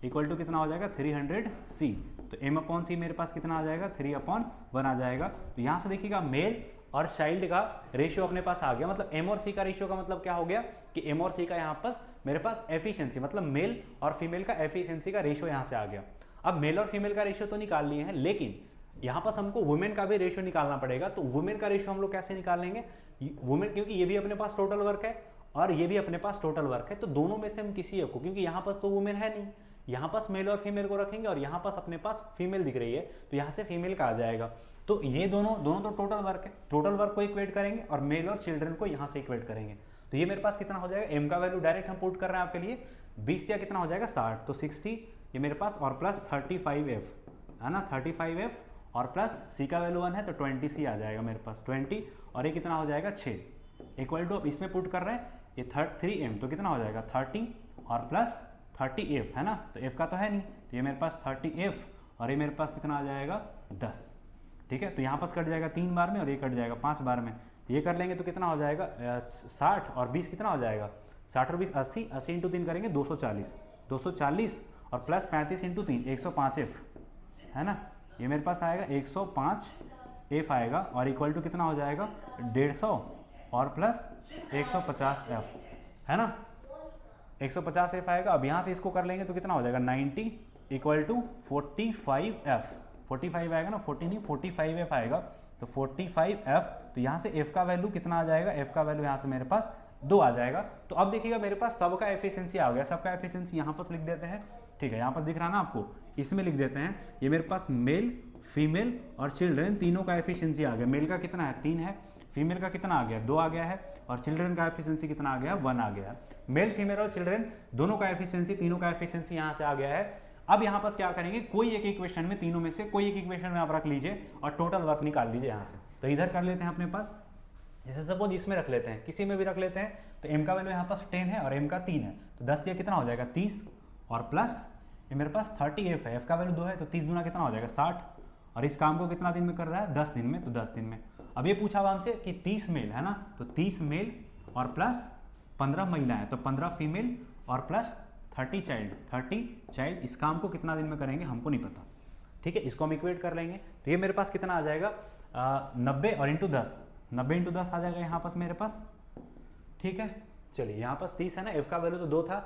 इक्वल टू कितना हो जाएगा 300C। तो M/C मेरे पास कितना आ जाएगा 3/1 आ जाएगा। तो यहाँ से देखिएगा मेल और चाइल्ड का रेशियो अपने पास आ गया, मतलब M और C का रेशियो का मतलब क्या हो गया कि M और C का यहाँ पास मेरे पास एफिशिएंसी, मतलब मेल और फीमेल का एफिशिएंसी का रेशियो यहाँ से आ गया। अब मेल और फीमेल का रेशियो तो निकाल लिए हैं, लेकिन यहाँ पास हमको वुमेन का भी रेशियो निकालना पड़ेगा। तो वुमेन का रेशियो हम लोग कैसे निकालेंगे, वुमेन क्योंकि ये भी अपने पास टोटल वर्क है और ये भी अपने पास टोटल वर्क है, तो दोनों में से हम किसी एक को, क्योंकि यहाँ पास तो वुमेन है नहीं, यहाँ पास मेल और फीमेल को रखेंगे और यहाँ पास अपने पास फीमेल दिख रही है, तो यहाँ से फीमेल का आ जाएगा। तो ये दोनों तो टोटल वर्क है, टोटल वर्क को इक्वेट करेंगे और मेल और चिल्ड्रन को यहाँ से इक्वेट करेंगे। तो ये मेरे पास कितना हो जाएगा, M का वैल्यू डायरेक्ट हम पुट कर रहे हैं आपके लिए, 20 या कितना हो जाएगा 60, तो 60 ये मेरे पास और प्लस 35F, है ना 35F और प्लस C का वैल्यू 1 है तो 20C आ जाएगा मेरे पास 20, और ये कितना हो जाएगा 6 इक्वल टू, अब इसमें पुट कर रहे हैं ये 3M, तो कितना हो जाएगा 30 और प्लस 30F, है ना। तो F का तो है नहीं, तो ये मेरे पास 30F और ये मेरे पास कितना आ जाएगा 10, ठीक है। तो यहाँ पास कट जाएगा 3 बार में और ये कट जाएगा 5 बार में, ये कर लेंगे तो कितना हो जाएगा 60 और 20 कितना हो जाएगा 60 और 20 80, 80 इंटू 3 करेंगे 240 और प्लस 35 इंटू 3 105F, है ना। ये मेरे पास आएगा 105F आएगा, और इक्वल टू कितना हो जाएगा 150 और प्लस 150F, है ना 150F आएगा। अब यहाँ से इसको कर लेंगे तो कितना हो जाएगा 90 इक्वल टू 45F, 45 आएगा ना 40 नहीं 45F आएगा, तो 45F। तो यहाँ से F का वैल्यू कितना आ जाएगा, F का वैल्यू यहाँ से मेरे पास 2 आ जाएगा। तो अब देखिएगा मेरे पास सबका एफिशिएंसी आ गया, सबका एफिशिएंसी यहाँ पर लिख देते हैं, ठीक है। यहाँ पर दिख रहा है ना आपको, इसमें लिख देते हैं, ये मेरे पास मेल, फीमेल और चिल्ड्रन तीनों का एफिशिएंसी आ गया। मेल का कितना है 3 है, फीमेल का कितना आ गया 2 आ गया है, और चिल्ड्रन का एफिशिएंसी कितना आ गया 1 आ गया है। मेल, फीमेल और चिल्ड्रन दोनों का एफिशिएंसी, तीनों का एफिशिएंसी यहाँ से आ गया है। अब यहाँ पर क्या करेंगे, कोई एक इक्वेशन में, तीनों में से कोई एक इक्वेशन में आप रख लीजिए और टोटल वर्क निकाल लीजिए यहाँ से। तो इधर कर लेते हैं अपने पास, जैसे सपोज इसमें रख लेते हैं, किसी में भी रख लेते हैं, तो m का वैल्यू यहाँ पास 10 है और m का 3 है, तो 10 दिया कितना हो जाएगा 30, और प्लस ये मेरे पास 30f है, f का वैल्यू 2 है, तो 30 गुना कितना हो जाएगा 60, और इस काम को कितना दिन में कर रहा है 10 दिन में, तो 10 दिन में। अब ये पूछा हुआ हमसे कि 30 मेल है ना, तो 30 मेल और प्लस 15 महिलाएं, तो 15 फीमेल और प्लस 30 चाइल्ड, इस काम को कितना दिन में करेंगे हमको नहीं पता, ठीक है, इसको हम इक्वेट कर लेंगे। तो ये मेरे पास कितना आ जाएगा 90 और इंटू 10, 90 इंटू 10 आ जाएगा यहाँ पास मेरे पास, ठीक है। चलिए यहाँ पास 30 है ना, f का वैल्यू तो 2 था,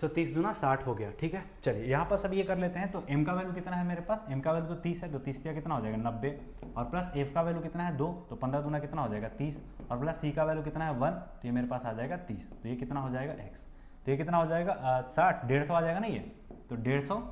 तो 30 दूना 60 हो गया, ठीक है। चलिए यहाँ पास अब ये कर लेते हैं, तो m का वैल्यू कितना है मेरे पास, m का वैल्यू तो 30 है, तो 30 दिया कितना हो जाएगा 90, और प्लस f का वैल्यू कितना है 2, तो 15 दूना कितना हो जाएगा 30, और प्लस c का वैल्यू कितना है 1, तो ये मेरे पास आ जाएगा 30, तो ये कितना हो जाएगा x, तो ये कितना हो जाएगा 60, 150 आ जाएगा ना ये, तो 150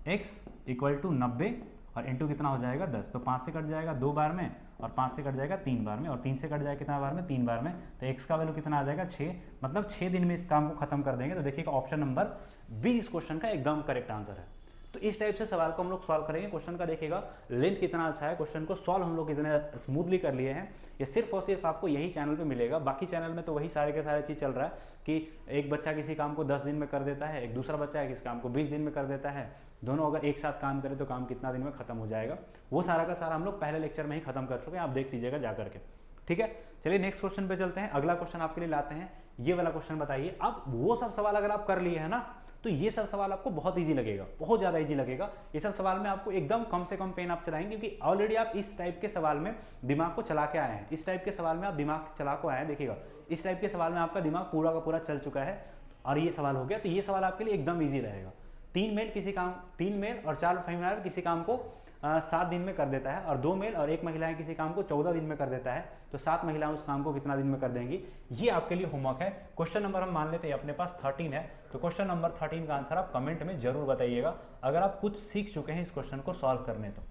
x इक्वल टू 90 और इंटू कितना हो जाएगा 10, तो 5 से कट जाएगा 2 बार में, और 5 से कट जाएगा 3 बार में, और 3 से कट जाएगा कितना बार में 3 बार में, तो x का वैल्यू कितना आ जाएगा 6, मतलब 6 दिन में इस काम को खत्म कर देंगे। तो देखिएगा ऑप्शन नंबर बी इस क्वेश्चन का एकदम करेक्ट आंसर है। तो इस टाइप से सवाल को हम लोग सॉल्व करेंगे। क्वेश्चन का देखिएगा लेंथ कितना अच्छा है, क्वेश्चन को सॉल्व हम लोग कितने स्मूथली कर लिए हैं। ये सिर्फ और सिर्फ आपको यही चैनल पे मिलेगा, बाकी चैनल में तो वही सारे के सारे चीज़ चल रहा है कि एक बच्चा किसी काम को 10 दिन में कर देता है, एक दूसरा बच्चा है किसी काम को 20 दिन में कर देता है, दोनों अगर एक साथ काम करें तो काम कितना दिन में खत्म हो जाएगा, वो सारा का सारा हम लोग पहले लेक्चर में ही खत्म कर चुके हैं, आप देख लीजिएगा जा करके, ठीक है। चलिए नेक्स्ट क्वेश्चन पे चलते हैं। अगला क्वेश्चन आपके लिए लाते हैं, ये वाला क्वेश्चन बताइए। अब वो सब सवाल अगर आप कर लिए हैं ना, तो ये सब सवाल आपको बहुत इजी लगेगा, बहुत ज़्यादा इजी लगेगा। ये सब सवाल में आपको एकदम कम से कम पेन आप चलाएंगे, क्योंकि ऑलरेडी आप इस टाइप के सवाल में दिमाग को चला के आए हैं, इस टाइप के सवाल में आप दिमाग चला को आए हैं। देखिएगा इस टाइप के सवाल में आपका दिमाग पूरा का पूरा चल चुका है और ये सवाल हो गया, तो ये सवाल आपके लिए एकदम ईजी रहेगा। 3 मेल और 4 फीमेल किसी काम को 7 दिन में कर देता है, और 2 मेल और 1 महिलाएं किसी काम को 14 दिन में कर देता है, तो 7 महिलाएं उस काम को कितना दिन में कर देंगी, ये आपके लिए होमवर्क है। क्वेश्चन नंबर हम मान लेते हैं अपने पास 13 है, तो क्वेश्चन नंबर 13 का आंसर आप कमेंट में जरूर बताइएगा अगर आप कुछ सीख चुके हैं इस क्वेश्चन को सॉल्व करने तो,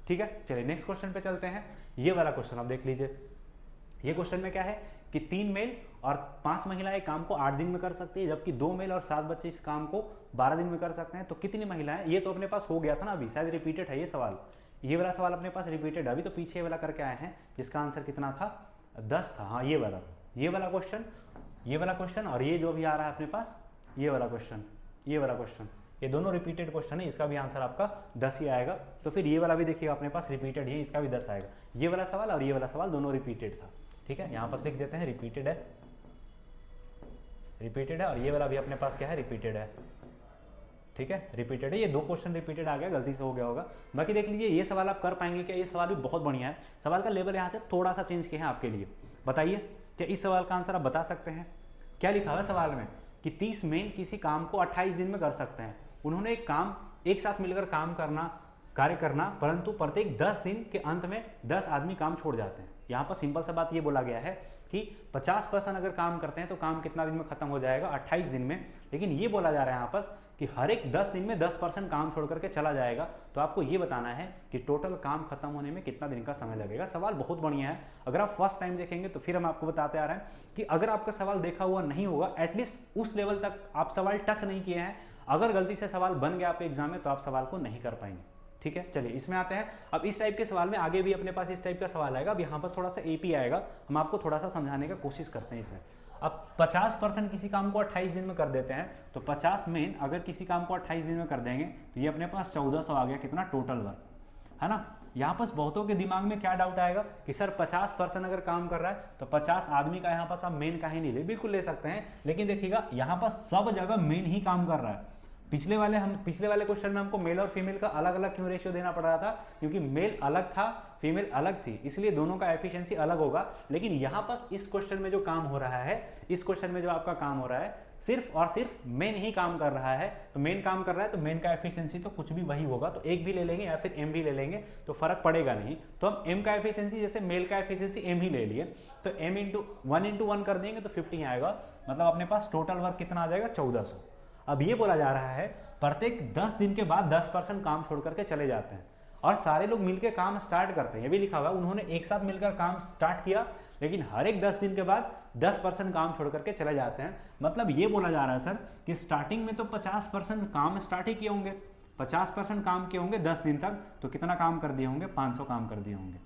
ठीक है। चलिए नेक्स्ट क्वेश्चन पे चलते हैं। ये वाला क्वेश्चन आप देख लीजिए। ये क्वेश्चन में क्या है कि 3 मेल और 5 महिलाएं काम को 8 दिन में कर सकती है, जबकि 2 मेल और 7 बच्चे इस काम को 12 दिन में कर सकते हैं, तो कितनी महिलाएं, ये तो अपने पास हो गया था ना, अभी शायद रिपीटेड है ये सवाल, ये वाला सवाल अपने पास रिपीटेड, अभी तो पीछे वाला करके आए हैं जिसका आंसर कितना था 10 था। हाँ ये वाला क्वेश्चन और ये जो भी आ रहा है अपने पास ये वाला क्वेश्चन, ये दोनों रिपीटेड क्वेश्चन है, इसका भी आंसर आपका 10 ही आएगा। तो फिर ये वाला भी देखिएगा अपने पास रिपीटेड ही, इसका भी 10 आएगा। ये वाला सवाल और ये वाला सवाल दोनों रिपीटेड था, ठीक है। यहाँ पास लिख देते हैं रिपीटेड है, और ये वाला भी अपने पास क्या है रिपीटेड है, ठीक है, रिपीटेड है। ये 2 क्वेश्चन रिपीटेड आ गया, गलती से हो गया होगा। बाकी देख लीजिए ये सवाल आप कर पाएंगे क्या, ये सवाल भी बहुत बढ़िया है। सवाल का लेवल यहाँ से थोड़ा सा चेंज किया है आपके लिए। बताइए क्या इस सवाल का आंसर आप बता सकते हैं? क्या लिखा हुआ है सवाल में कि 30 मेन किसी काम को 28 दिन में कर सकते हैं। उन्होंने एक काम एक साथ मिलकर कार्य करना, परंतु प्रत्येक 10 दिन के अंत में 10 आदमी काम छोड़ जाते हैं। यहाँ पर सिंपल सा बात ये बोला गया है कि 50% अगर काम करते हैं तो काम कितना दिन में खत्म हो जाएगा, 28 दिन में। लेकिन ये बोला जा रहा है यहाँ पर कि हर एक 10 दिन में 10% काम छोड़ करके चला जाएगा, तो आपको ये बताना है कि टोटल काम खत्म होने में कितना दिन का समय लगेगा। सवाल बहुत बढ़िया है, अगर आप फर्स्ट टाइम देखेंगे तो फिर हम आपको बताते आ रहे हैं कि अगर आपका सवाल देखा हुआ नहीं होगा, एटलीस्ट उस लेवल तक आप सवाल टच नहीं किए हैं, अगर गलती से सवाल बन गया आपके एग्जाम में तो आप सवाल को नहीं कर पाएंगे, ठीक है। चलिए इसमें आते हैं। अब इस टाइप के सवाल में आगे भी अपने पास इस टाइप का सवाल आएगा। अब यहाँ पर थोड़ा सा एपी आएगा, हम आपको थोड़ा सा समझाने का कोशिश करते हैं इसमें। अब 50% किसी काम को 28 दिन में कर देते हैं, तो 50 मेन अगर किसी काम को 28 दिन में कर देंगे तो ये अपने पास 1400 आ गया, कितना टोटल वर्क, है ना। यहाँ पर बहुतों के दिमाग में क्या डाउट आएगा कि सर 50% अगर काम कर रहा है तो 50 आदमी का यहाँ पास आप मेन का ही नहीं ले, बिल्कुल ले सकते हैं, लेकिन देखिएगा यहाँ पर सब जगह मेन ही काम कर रहा है। पिछले वाले क्वेश्चन में हमको मेल और फीमेल का अलग अलग क्यों रेशियो देना पड़ रहा था, क्योंकि मेल अलग था फीमेल अलग थी, इसलिए दोनों का एफिशिएंसी अलग होगा। लेकिन यहाँ पर इस क्वेश्चन में जो काम हो रहा है, इस क्वेश्चन में जो आपका काम हो रहा है, सिर्फ और सिर्फ मेन ही काम कर रहा है। तो मेन काम कर रहा है तो मेन का एफिशिएंसी तो कुछ भी वही होगा, तो एक भी ले लेंगे या फिर एम भी ले लेंगे तो फर्क पड़ेगा नहीं। तो हम एम का एफिशिएंसी जैसे मेल का एफिशिएंसी एम ही ले लिए, तो एम इंटू 1 कर देंगे तो 50 आएगा, मतलब अपने पास टोटल वर्क कितना आ जाएगा 1400। अब ये बोला जा रहा है प्रत्येक 10 दिन के बाद 10% काम छोड़ करके चले जाते हैं और सारे लोग मिलकर काम स्टार्ट करते हैं। ये भी लिखा हुआ है उन्होंने एक साथ मिलकर काम स्टार्ट किया, लेकिन हर एक 10 दिन के बाद 10% काम छोड़ करके चले जाते हैं। मतलब ये बोला जा रहा है सर कि स्टार्टिंग में तो 50% काम स्टार्ट ही किए होंगे, 50% काम किए होंगे 10 दिन तक, तो कितना काम कर दिए होंगे, 500 काम कर दिए होंगे।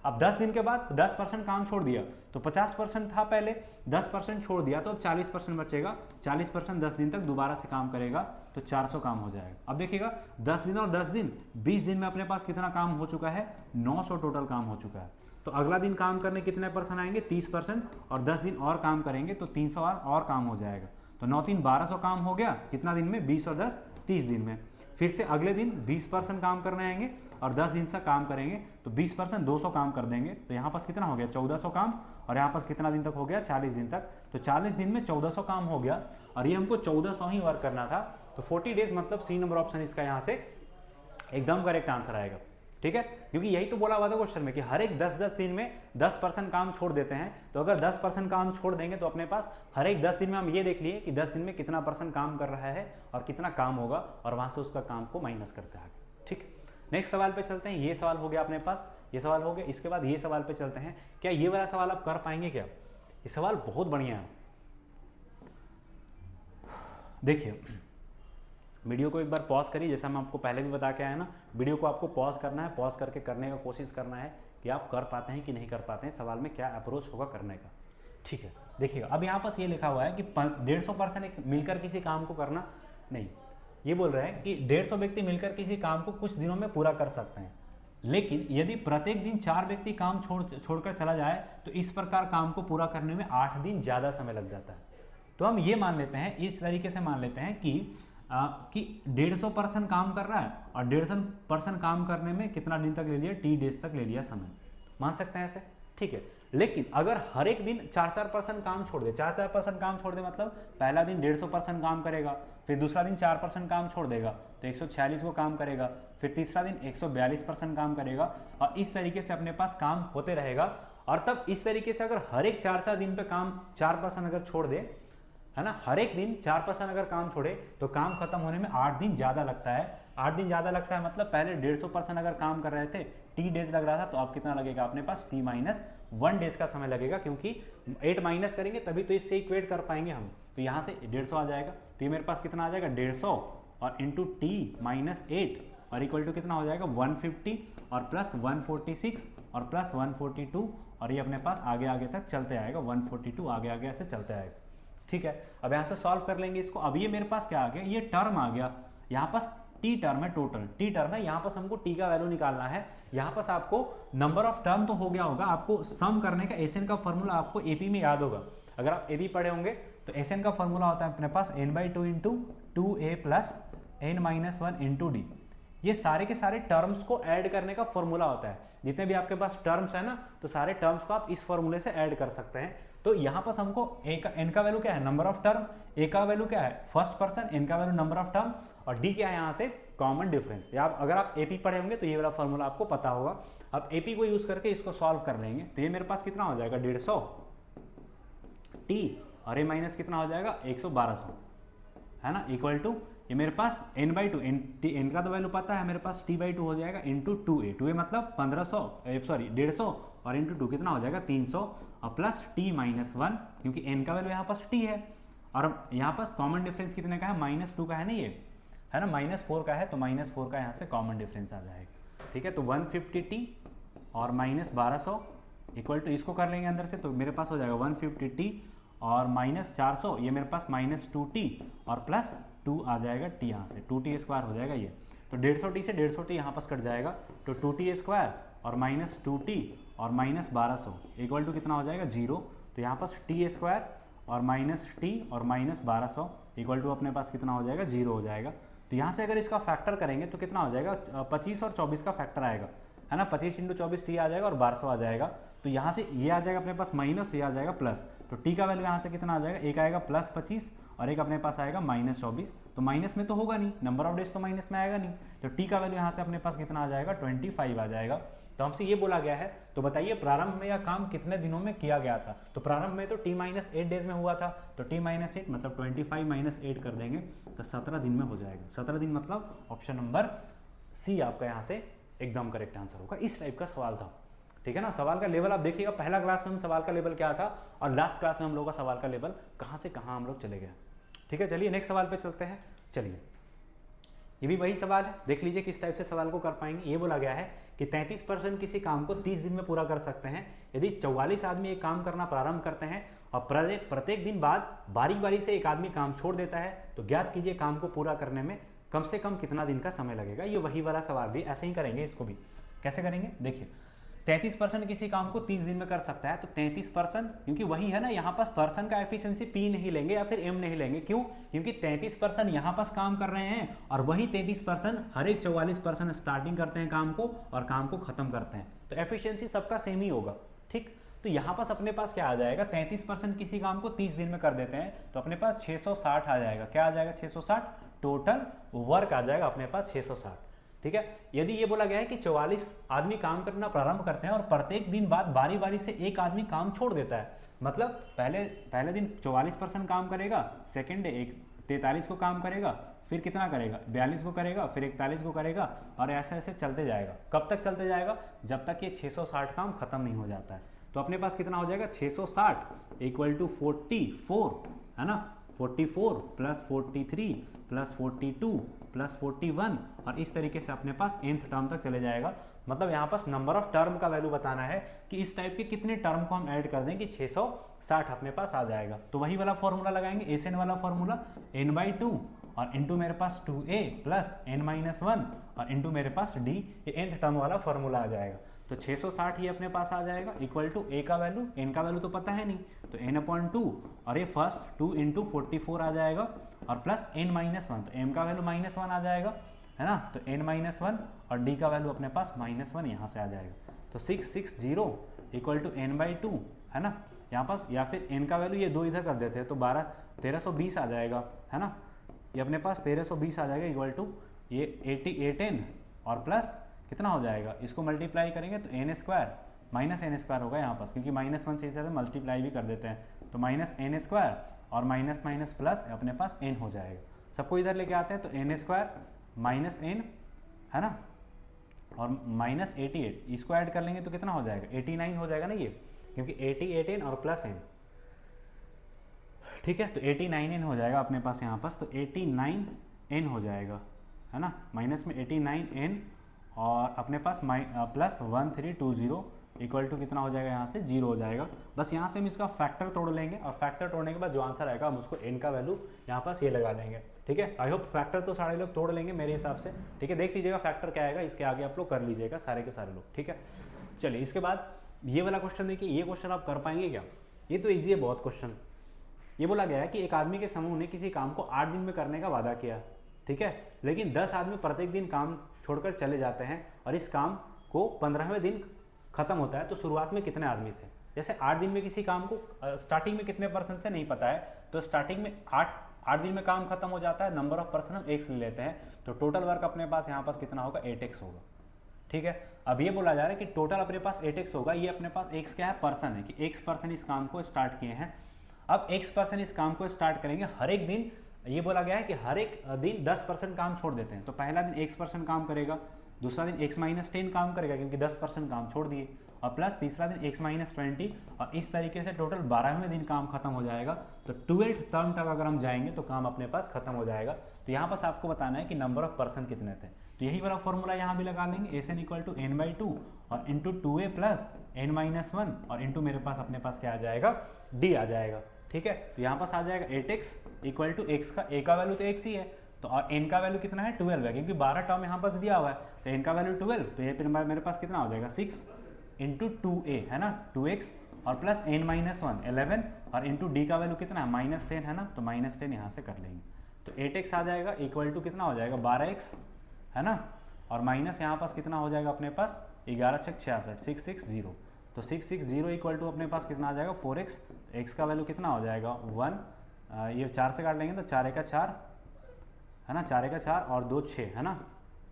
अब 10 दिन के बाद 10% काम छोड़ दिया, तो 50% था पहले, 10% छोड़ दिया तो अब 40% बचेगा, 40% 10 दिन तक दोबारा से काम करेगा तो 400 काम हो जाएगा। अब देखिएगा 10 दिन और 10 दिन, 20 दिन में अपने पास कितना काम हो चुका है, 900 टोटल काम हो चुका है। तो अगला दिन काम करने कितने परसेंट आएंगे, 30%, और 10 दिन और काम करेंगे तो 300 और काम हो जाएगा। तो 9 3 1200 काम हो गया, कितना दिन में, 20 और 10 30 दिन में। फिर से अगले दिन 20% काम करने आएंगे और 10 दिन से काम करेंगे तो 20% 200 काम कर देंगे, तो यहाँ पास कितना हो गया, 1400 काम, और यहाँ पास कितना दिन तक हो गया, 40 दिन तक। तो 40 दिन में 1400 काम हो गया और ये हमको 1400 ही वर्क करना था। तो 40 डेज मतलब सी नंबर ऑप्शन इसका यहाँ से एकदम करेक्ट आंसर आएगा। ठीक है, क्योंकि यही तो बोला हुआ था क्वेश्चन में कि हर एक 10-10 दिन में 10% काम छोड़ देते हैं। तो अगर 10% काम छोड़ देंगे तो अपने पास हर एक 10 दिन में हम ये देख लिए कि 10 दिन में कितना % काम कर रहा है और कितना काम होगा, और वहां से उसका काम को माइनस करते हैं। ठीक, नेक्स्ट सवाल पे चलते हैं। ये सवाल हो गया अपने पास, ये सवाल हो गया। इसके बाद ये सवाल पे चलते हैं। क्या ये वाला सवाल आप कर पाएंगे क्या? ये सवाल बहुत बढ़िया है। देखिए, वीडियो को एक बार पॉज करिए, जैसा मैं आपको पहले भी बता के आया ना, वीडियो को आपको पॉज करना है, पॉज करके करने का कोशिश करना है कि आप कर पाते हैं कि नहीं कर पाते हैं, सवाल में क्या अप्रोच होगा करने का। ठीक है, देखिएगा अब यहाँ पास ये लिखा हुआ है कि 150% मिलकर किसी काम को करना नहीं, ये बोल रहे हैं कि 150 व्यक्ति मिलकर किसी काम को कुछ दिनों में पूरा कर सकते हैं, लेकिन यदि प्रत्येक दिन 4 व्यक्ति काम छोड़कर चला जाए तो इस प्रकार काम को पूरा करने में 8 दिन ज़्यादा समय लग जाता है। तो हम ये मान लेते हैं, इस तरीके से मान लेते हैं कि 150% काम कर रहा है और 150% काम करने में कितना दिन तक ले लिया, T डेज तक ले लिया समय, मान सकते हैं ऐसे। ठीक है, लेकिन अगर हर एक दिन 4-4% काम छोड़ दे, 4-4% काम छोड़ दे मतलब पहला दिन 150% काम करेगा, फिर दूसरा दिन 4% काम छोड़ देगा तो 146 को काम करेगा, फिर तीसरा दिन 142% काम करेगा, और इस तरीके से अपने पास काम होते रहेगा। और तब इस तरीके से अगर हर एक 4-4 दिन पे काम 4% अगर छोड़ दे, है ना, हर एक दिन 4% अगर काम छोड़े तो काम खत्म होने में 8 दिन ज़्यादा लगता है। 8 दिन ज़्यादा लगता है मतलब पहले 150% अगर काम कर रहे थे, T डेज लग रहा था, तो अब कितना लगेगा अपने पास, T-1 डेज का समय लगेगा, क्योंकि 8 माइनस करेंगे तभी तो इससे इक्वेट कर पाएंगे हम। तो यहाँ से 150 आ जाएगा, तो ये मेरे पास कितना आ जाएगा, 150 और इंटू T-8 और इक्वल टू कितना हो जाएगा, 150 और प्लस 146 और प्लस 142, और ये अपने पास आगे आगे तक चलते आएगा, 142 आगे आगे ऐसे चलते आएगा। ठीक है, अब यहाँ से सॉल्व कर लेंगे इसको। अब ये मेरे पास क्या आ गया, ये टर्म आ गया, यहाँ पास T टर्म है, टोटल T टर्म है, यहाँ पास हमको T का वैल्यू निकालना है। यहाँ पास आपको नंबर ऑफ टर्म तो हो गया होगा, आपको सम करने का SN का फॉर्मूला आपको AP में याद होगा। अगर आप AP पढ़े होंगे तो SN का फॉर्मूला होता है अपने पास n/2 into 2a plus n-1 into d। ये सारे के सारे टर्म्स को ऐड करने का फॉर्मूला होता है। जितने भी आपके पास टर्म्स है ना, तो सारे टर्म्स को आप इस फॉर्मूले से ऐड कर सकते हैं। तो यहाँ पास हमको n का वैल्यू क्या है, नंबर ऑफ टर्म, a का वैल्यू क्या है, फर्स्ट पर्सन, n का वैल्यू नंबर ऑफ टर्म, और d क्या है यहाँ से कॉमन डिफरेंस। या अगर आप AP पढ़े होंगे तो ये वाला फॉर्मूला आपको पता होगा। अब AP को यूज करके इसको सॉल्व कर लेंगे, तो ये मेरे पास कितना हो जाएगा, 150 T और a माइनस कितना हो जाएगा, 100-1200, है ना, इक्वल टू ये मेरे पास n/2, n का तो वैल्यू पता है मेरे पास, T/2 हो जाएगा इंटू 2a मतलब 150 और इंटू 2 कितना हो जाएगा, 300 और प्लस T-1, क्योंकि n का वैल्यू यहाँ पास T है, और यहाँ पास कॉमन डिफरेंस कितने का है, -2 का है ना, ये है ना, -4 का है, तो -4 का यहाँ से कॉमन डिफरेंस आ जाएगा। ठीक है, तो 150T और -1200 इक्वल टू, इसको कर लेंगे अंदर से, तो मेरे पास हो जाएगा 150T और -400, ये मेरे पास -2T और प्लस 2 आ जाएगा T, यहाँ से 2T² हो जाएगा ये। तो 150T से 150T यहाँ पास कट जाएगा, तो 2T² और -2T और -1200 इक्वल टू कितना हो जाएगा, 0। तो यहाँ पास T² और -T और -1200 इक्वल टू अपने पास कितना हो जाएगा, 0 हो जाएगा। तो यहाँ से अगर इसका फैक्टर करेंगे तो कितना हो जाएगा, 25 और 24 का फैक्टर आएगा, है ना, 25 × 24 T आ जाएगा और 1200 आ जाएगा। तो यहाँ से ये आ जाएगा अपने पास माइनस, ये आ जाएगा प्लस, तो T का वैल्यू यहाँ से कितना आ जाएगा, एक आएगा +25 और एक अपने पास आएगा -24। तो माइनस में तो होगा नहीं, नंबर ऑफ डेज तो माइनस में आएगा नहीं, तो टी का वैल्यू यहाँ से अपने पास कितना आ जाएगा 25 आ जाएगा। तो हमसे ये बोला गया है, तो बताइए प्रारंभ में यह काम कितने दिनों में किया गया था। तो प्रारंभ में तो t-8 डेज में हुआ था, तो t-8 मतलब 25 - 8 कर देंगे तो 17 दिन में हो जाएगा। 17 दिन मतलब ऑप्शन नंबर सी आपका यहाँ से एकदम करेक्ट आंसर होगा। इस टाइप का सवाल था, ठीक है ना। सवाल का लेवल आप देखिएगा, पहला क्लास में हम सवाल का लेवल क्या था और लास्ट क्लास में हम लोग का सवाल का लेवल कहाँ से कहाँ हम लोग चले गए, ठीक है। चलिए नेक्स्ट सवाल पे चलते हैं। चलिए ये भी वही सवाल है, देख लीजिए किस टाइप से सवाल को कर पाएंगे। ये बोला गया है कि 33% किसी काम को 30 दिन में पूरा कर सकते हैं। यदि 44 आदमी एक काम करना प्रारंभ करते हैं और प्रत्येक दिन बाद बारी बारी से एक आदमी काम छोड़ देता है, तो ज्ञात कीजिए काम को पूरा करने में कम से कम कितना दिन का समय लगेगा। ये वही वाला सवाल भी ऐसे ही करेंगे, इसको भी कैसे करेंगे देखिए। 33% किसी काम को 30 दिन में कर सकता है, तो 33%, क्योंकि वही है ना, यहाँ पास पर्सन का एफिशिएंसी पी नहीं लेंगे या फिर एम नहीं लेंगे, क्यों? क्योंकि 33% यहाँ पास काम कर रहे हैं और वही 33% हर एक 44% स्टार्टिंग करते हैं काम को और काम को खत्म करते हैं, तो एफिशिएंसी सबका सेम ही होगा, ठीक। तो यहाँ पास अपने पास क्या आ जाएगा, 33% किसी काम को 30 दिन में कर देते हैं, तो अपने पास 660 आ जाएगा। क्या आ जाएगा 660, टोटल वर्क आ जाएगा अपने पास 660, ठीक है। यदि ये बोला गया है कि 44 आदमी काम करना प्रारंभ करते हैं और प्रत्येक दिन बाद बारी बारी से एक आदमी काम छोड़ देता है, मतलब पहले दिन 44% काम करेगा, सेकेंड डे 43 को काम करेगा, फिर कितना करेगा 42 को करेगा, फिर 41 को करेगा और ऐसे ऐसे चलते जाएगा। कब तक चलते जाएगा, जब तक ये 660 काम खत्म नहीं हो जाता है। तो अपने पास कितना हो जाएगा 660 इक्वल टू 44, है ना, 44 प्लस 43 प्लस 42 प्लस 41 और इस तरीके से अपने पास nth टर्म तक चले जाएगा। मतलब यहाँ पास नंबर ऑफ टर्म का वैल्यू बताना है कि इस टाइप के कितने टर्म को हम ऐड कर दें कि 660 अपने पास आ जाएगा। तो वही वाला फॉर्मूला लगाएंगे, SN वाला फॉर्मूला, n/2 और इंटू मेरे पास 2a प्लस n-1 और इंटू मेरे पास d, ये nth टर्म वाला फॉर्मूला आ जाएगा। तो 660 ही अपने पास आ जाएगा इक्वल टू a का वैल्यू, n का वैल्यू तो पता है नहीं, तो n/2 और ये फर्स्ट 2 इंटू 44 आ जाएगा और प्लस n-1, तो m का वैल्यू -1 आ जाएगा, है ना, तो n-1 और d का वैल्यू अपने पास -1 यहाँ से आ जाएगा। तो 660 इक्वल टू n/2, है ना, यहाँ पास, या फिर n का वैल्यू ये 2 इधर कर देते हैं तो 1320 आ जाएगा, है ना, ये अपने पास 1320 आ जाएगा इक्वल टू ये 88n और प्लस कितना हो जाएगा, इसको मल्टीप्लाई करेंगे तो n² माइनस n² होगा यहाँ पास, क्योंकि -1 से इसे मल्टीप्लाई भी कर देते हैं, तो -n² और माइनस माइनस प्लस अपने पास n हो जाएगा। सबको इधर लेके आते हैं तो n² माइनस n, है ना, और -88 इसको ऐड कर लेंगे तो कितना हो जाएगा 89 हो जाएगा ना ये, क्योंकि 88n और प्लस n, ठीक है, तो 89n हो जाएगा अपने पास यहाँ पास, तो 89n हो जाएगा, है ना, माइनस में 89n और अपने पास प्लस 1320 इक्वल टू कितना हो जाएगा यहाँ से 0 हो जाएगा। बस यहाँ से हम इसका फैक्टर तोड़ लेंगे और फैक्टर तोड़ने के बाद जो आंसर आएगा हम उसको n का वैल्यू यहाँ पास ये लगा देंगे, ठीक है। आई होप फैक्टर तो सारे लोग तोड़ लेंगे मेरे हिसाब से, ठीक है। देख लीजिएगा फैक्टर क्या आएगा, इसके आगे आप लोग कर लीजिएगा सारे के सारे लोग, ठीक है। चलिए इसके बाद ये वाला क्वेश्चन देखिए, ये क्वेश्चन आप कर पाएंगे क्या, ये तो ईजी है बहुत क्वेश्चन। ये बोला गया है कि एक आदमी के समूह ने किसी काम को 8 दिन में करने का वादा किया, ठीक है, लेकिन 10 आदमी प्रत्येक दिन काम छोड़कर चले जाते हैं और इस काम को 15वें दिन खत्म होता है, तो शुरुआत में कितने आदमी थे। जैसे 8 दिन में किसी काम को स्टार्टिंग में कितने परसेंट से नहीं पता है, तो स्टार्टिंग में 8 दिन में काम खत्म हो जाता है, नंबर ऑफ पर्सन हम x ले लेते हैं, तो टोटल वर्क अपने पास यहाँ पास कितना होगा 8x होगा, ठीक है। अब ये बोला जा रहा है कि टोटल अपने पास 8x होगा, ये अपने पास x क्या है, पर्सन है, कि x पर्सन इस काम को स्टार्ट किए हैं। अब x पर्सन इस काम को स्टार्ट करेंगे, हर एक दिन ये बोला गया है कि हर एक दिन 10% काम छोड़ देते हैं, तो पहला दिन x% काम करेगा, दूसरा दिन x-10 काम करेगा क्योंकि 10% काम छोड़ दिए, और प्लस तीसरा दिन x-20 और इस तरीके से टोटल 12वें दिन काम खत्म हो जाएगा। तो 12th टर्म तक अगर हम जाएंगे तो काम अपने पास खत्म हो जाएगा। तो यहाँ पास आपको बताना है कि नंबर ऑफ पर्सन कितने थे, तो यही वाला फॉर्मूला यहाँ भी लगा लेंगे, SN इक्वल टू n/2 और इंटू 2a प्लस n-1 और इंटू मेरे पास अपने पास क्या आ जाएगा d आ जाएगा, ठीक है। तो यहाँ पास आ जाएगा 8x इक्वल टू x का a का वैल्यू तो x ही है, तो और n का वैल्यू कितना है 12 है, क्योंकि 12 टर्म यहाँ पास दिया हुआ है, तो n का वैल्यू 12, तो ये फिर मेरे पास कितना हो जाएगा 6 इंटू 2a, है ना, 2x और प्लस n-1 11 और इंटू d का वैल्यू कितना है -10, है ना, तो -10 यहाँ से कर लेंगे, तो 8x आ जाएगा इक्वल टू कितना हो जाएगा 12x, है ना, और माइनस यहाँ पास कितना हो जाएगा अपने पास 11×6 = 660, तो 660 इक्वल टू अपने पास कितना आ जाएगा 4x, x का वैल्यू कितना हो जाएगा 1 ये 4 से काट लेंगे तो 4 का 4 है ना, 4 का 4 और 2 6 है ना,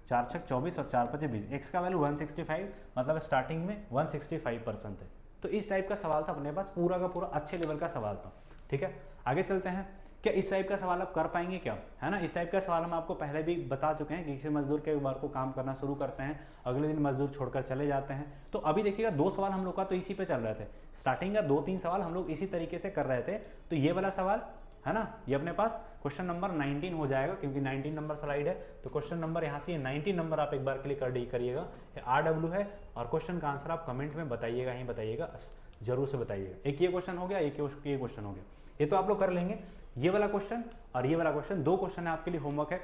4 छक 24 और 4 5 20। एक्स का वैल्यू 165 मतलब स्टार्टिंग में 165% है। तो इस टाइप का सवाल था अपने पास, पूरा का पूरा अच्छे लेवल का सवाल था। ठीक है, आगे चलते हैं। क्या इस टाइप का सवाल आप कर पाएंगे क्या, है ना। इस टाइप का सवाल हम आपको पहले भी बता चुके हैं कि किसी मजदूर के बार को काम करना शुरू करते हैं, अगले दिन मजदूर छोड़कर चले जाते हैं। तो अभी देखिएगा 2 सवाल हम लोग का तो इसी पे चल रहे थे, स्टार्टिंग का 2-3 सवाल हम लोग इसी तरीके से कर रहे थे। तो ये वाला सवाल है ना, ये अपने पास क्वेश्चन नंबर 19 हो जाएगा, क्योंकि 19 नंबर स्लाइड है। तो क्वेश्चन नंबर यहाँ से 19 नंबर आप एक बार क्लिक करिएगा, RW है। और क्वेश्चन का आंसर आप कमेंट में बताइएगा ही बताइएगा, जरूर से बताइएगा। एक ये क्वेश्चन हो गया, एक ये क्वेश्चन हो गया, ये तो आप लोग कर लेंगे। ये वाला क्वेश्चन और ये वाला क्वेश्चन, 2 क्वेश्चन है आपके लिए होमवर्क है।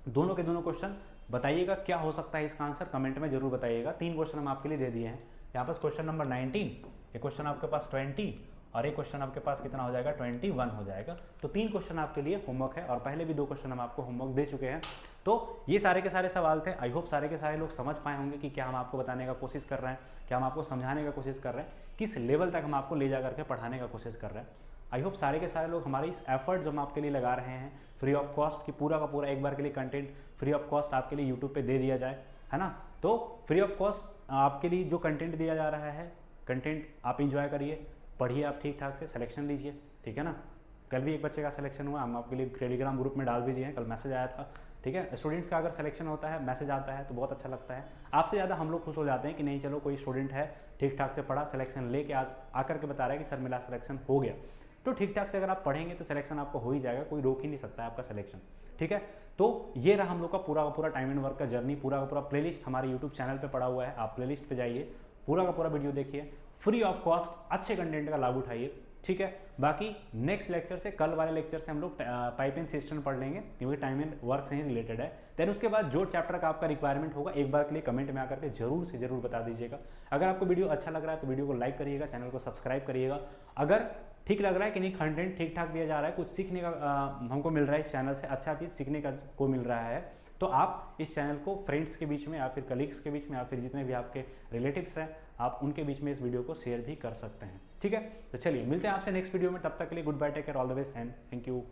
दोनों के दोनों क्वेश्चन बताइएगा क्या हो सकता है इसका आंसर, कमेंट में जरूर बताइएगा। 3 क्वेश्चन हम आपके लिए दे दिए हैं यहाँ पास। क्वेश्चन नंबर 19, एक क्वेश्चन आपके पास 20 और एक क्वेश्चन आपके पास कितना हो जाएगा, 21 हो जाएगा। तो 3 क्वेश्चन आपके लिए होमवर्क है, और पहले भी 2 क्वेश्चन हम आपको होमवर्क दे चुके हैं। तो ये सारे के सारे सवाल थे। आई होप सारे के सारे लोग समझ पाए होंगे कि क्या हम आपको बताने का कोशिश कर रहे हैं, क्या हम आपको समझाने का कोशिश कर रहे हैं, किस लेवल तक हम आपको ले जा करके पढ़ाने का कोशिश कर रहे हैं। आई होप सारे के सारे लोग हमारी इस एफर्ट जो हम आपके लिए लगा रहे हैं फ्री ऑफ कॉस्ट की, पूरा का पूरा एक बार के लिए कंटेंट फ्री ऑफ कॉस्ट आपके लिए यूट्यूब पे दे दिया जाए, है ना। तो फ्री ऑफ कॉस्ट आपके लिए जो कंटेंट दिया जा रहा है, कंटेंट आप इंजॉय करिए, पढ़िए आप ठीक ठाक से, सिलेक्शन लीजिए, ठीक है ना। कल भी एक बच्चे का सिलेक्शन हुआ, हम आपके लिए टेलीग्राम ग्रुप में डाल भी दिए हैं, कल मैसेज आया था। ठीक है, स्टूडेंट्स का अगर सिलेक्शन होता है, मैसेज आता है तो बहुत अच्छा लगता है। आपसे ज़्यादा हम लोग खुश हो जाते हैं कि नहीं चलो कोई स्टूडेंट है ठीक ठाक से पढ़ा, सिलेक्शन लेके आज आकर के बता रहा है कि सर मेरा सिलेक्शन हो गया। तो ठीक ठाक से अगर आप पढ़ेंगे तो सिलेक्शन आपको हो ही जाएगा, कोई रोक ही नहीं सकता है आपका सिलेक्शन। ठीक है, तो ये रहा हम लोग का पूरा टाइम एंड वर्क का जर्नी, पूरा का पूरा प्लेलिस्ट हमारे यूट्यूब चैनल पे पड़ा हुआ है। आप प्लेलिस्ट पे जाइए, पूरा का पूरा वीडियो देखिए, फ्री ऑफ कॉस्ट अच्छे कंटेंट का लाभ उठाइए। ठीक है, बाकी नेक्स्ट लेक्चर से, कल वाले लेक्चर से हम लोग पाइप एंड सिस्टम पढ़ लेंगे, क्योंकि टाइम एंड वर्क से ही रिलेटेड है। देन उसके बाद जो चैप्टर का आपका रिक्वायरमेंट होगा, एक बार के लिए कमेंट में आकर के जरूर से जरूर बता दीजिएगा। अगर आपको वीडियो अच्छा लग रहा है तो वीडियो को लाइक करिएगा, चैनल को सब्सक्राइब करिएगा। अगर ठीक लग रहा है कि नहीं, कंटेंट ठीक ठाक दिया जा रहा है, कुछ सीखने का हमको मिल रहा है इस चैनल से, अच्छा चीज़ सीखने का को मिल रहा है, तो आप इस चैनल को फ्रेंड्स के बीच में या फिर कलीग्स के बीच में या फिर जितने भी आपके रिलेटिव्स हैं, आप उनके बीच में इस वीडियो को शेयर भी कर सकते हैं। ठीक है, तो चलिए मिलते हैं आपसे नेक्स्ट वीडियो में, तब तक के लिए good bye, take care, all the best and thank you.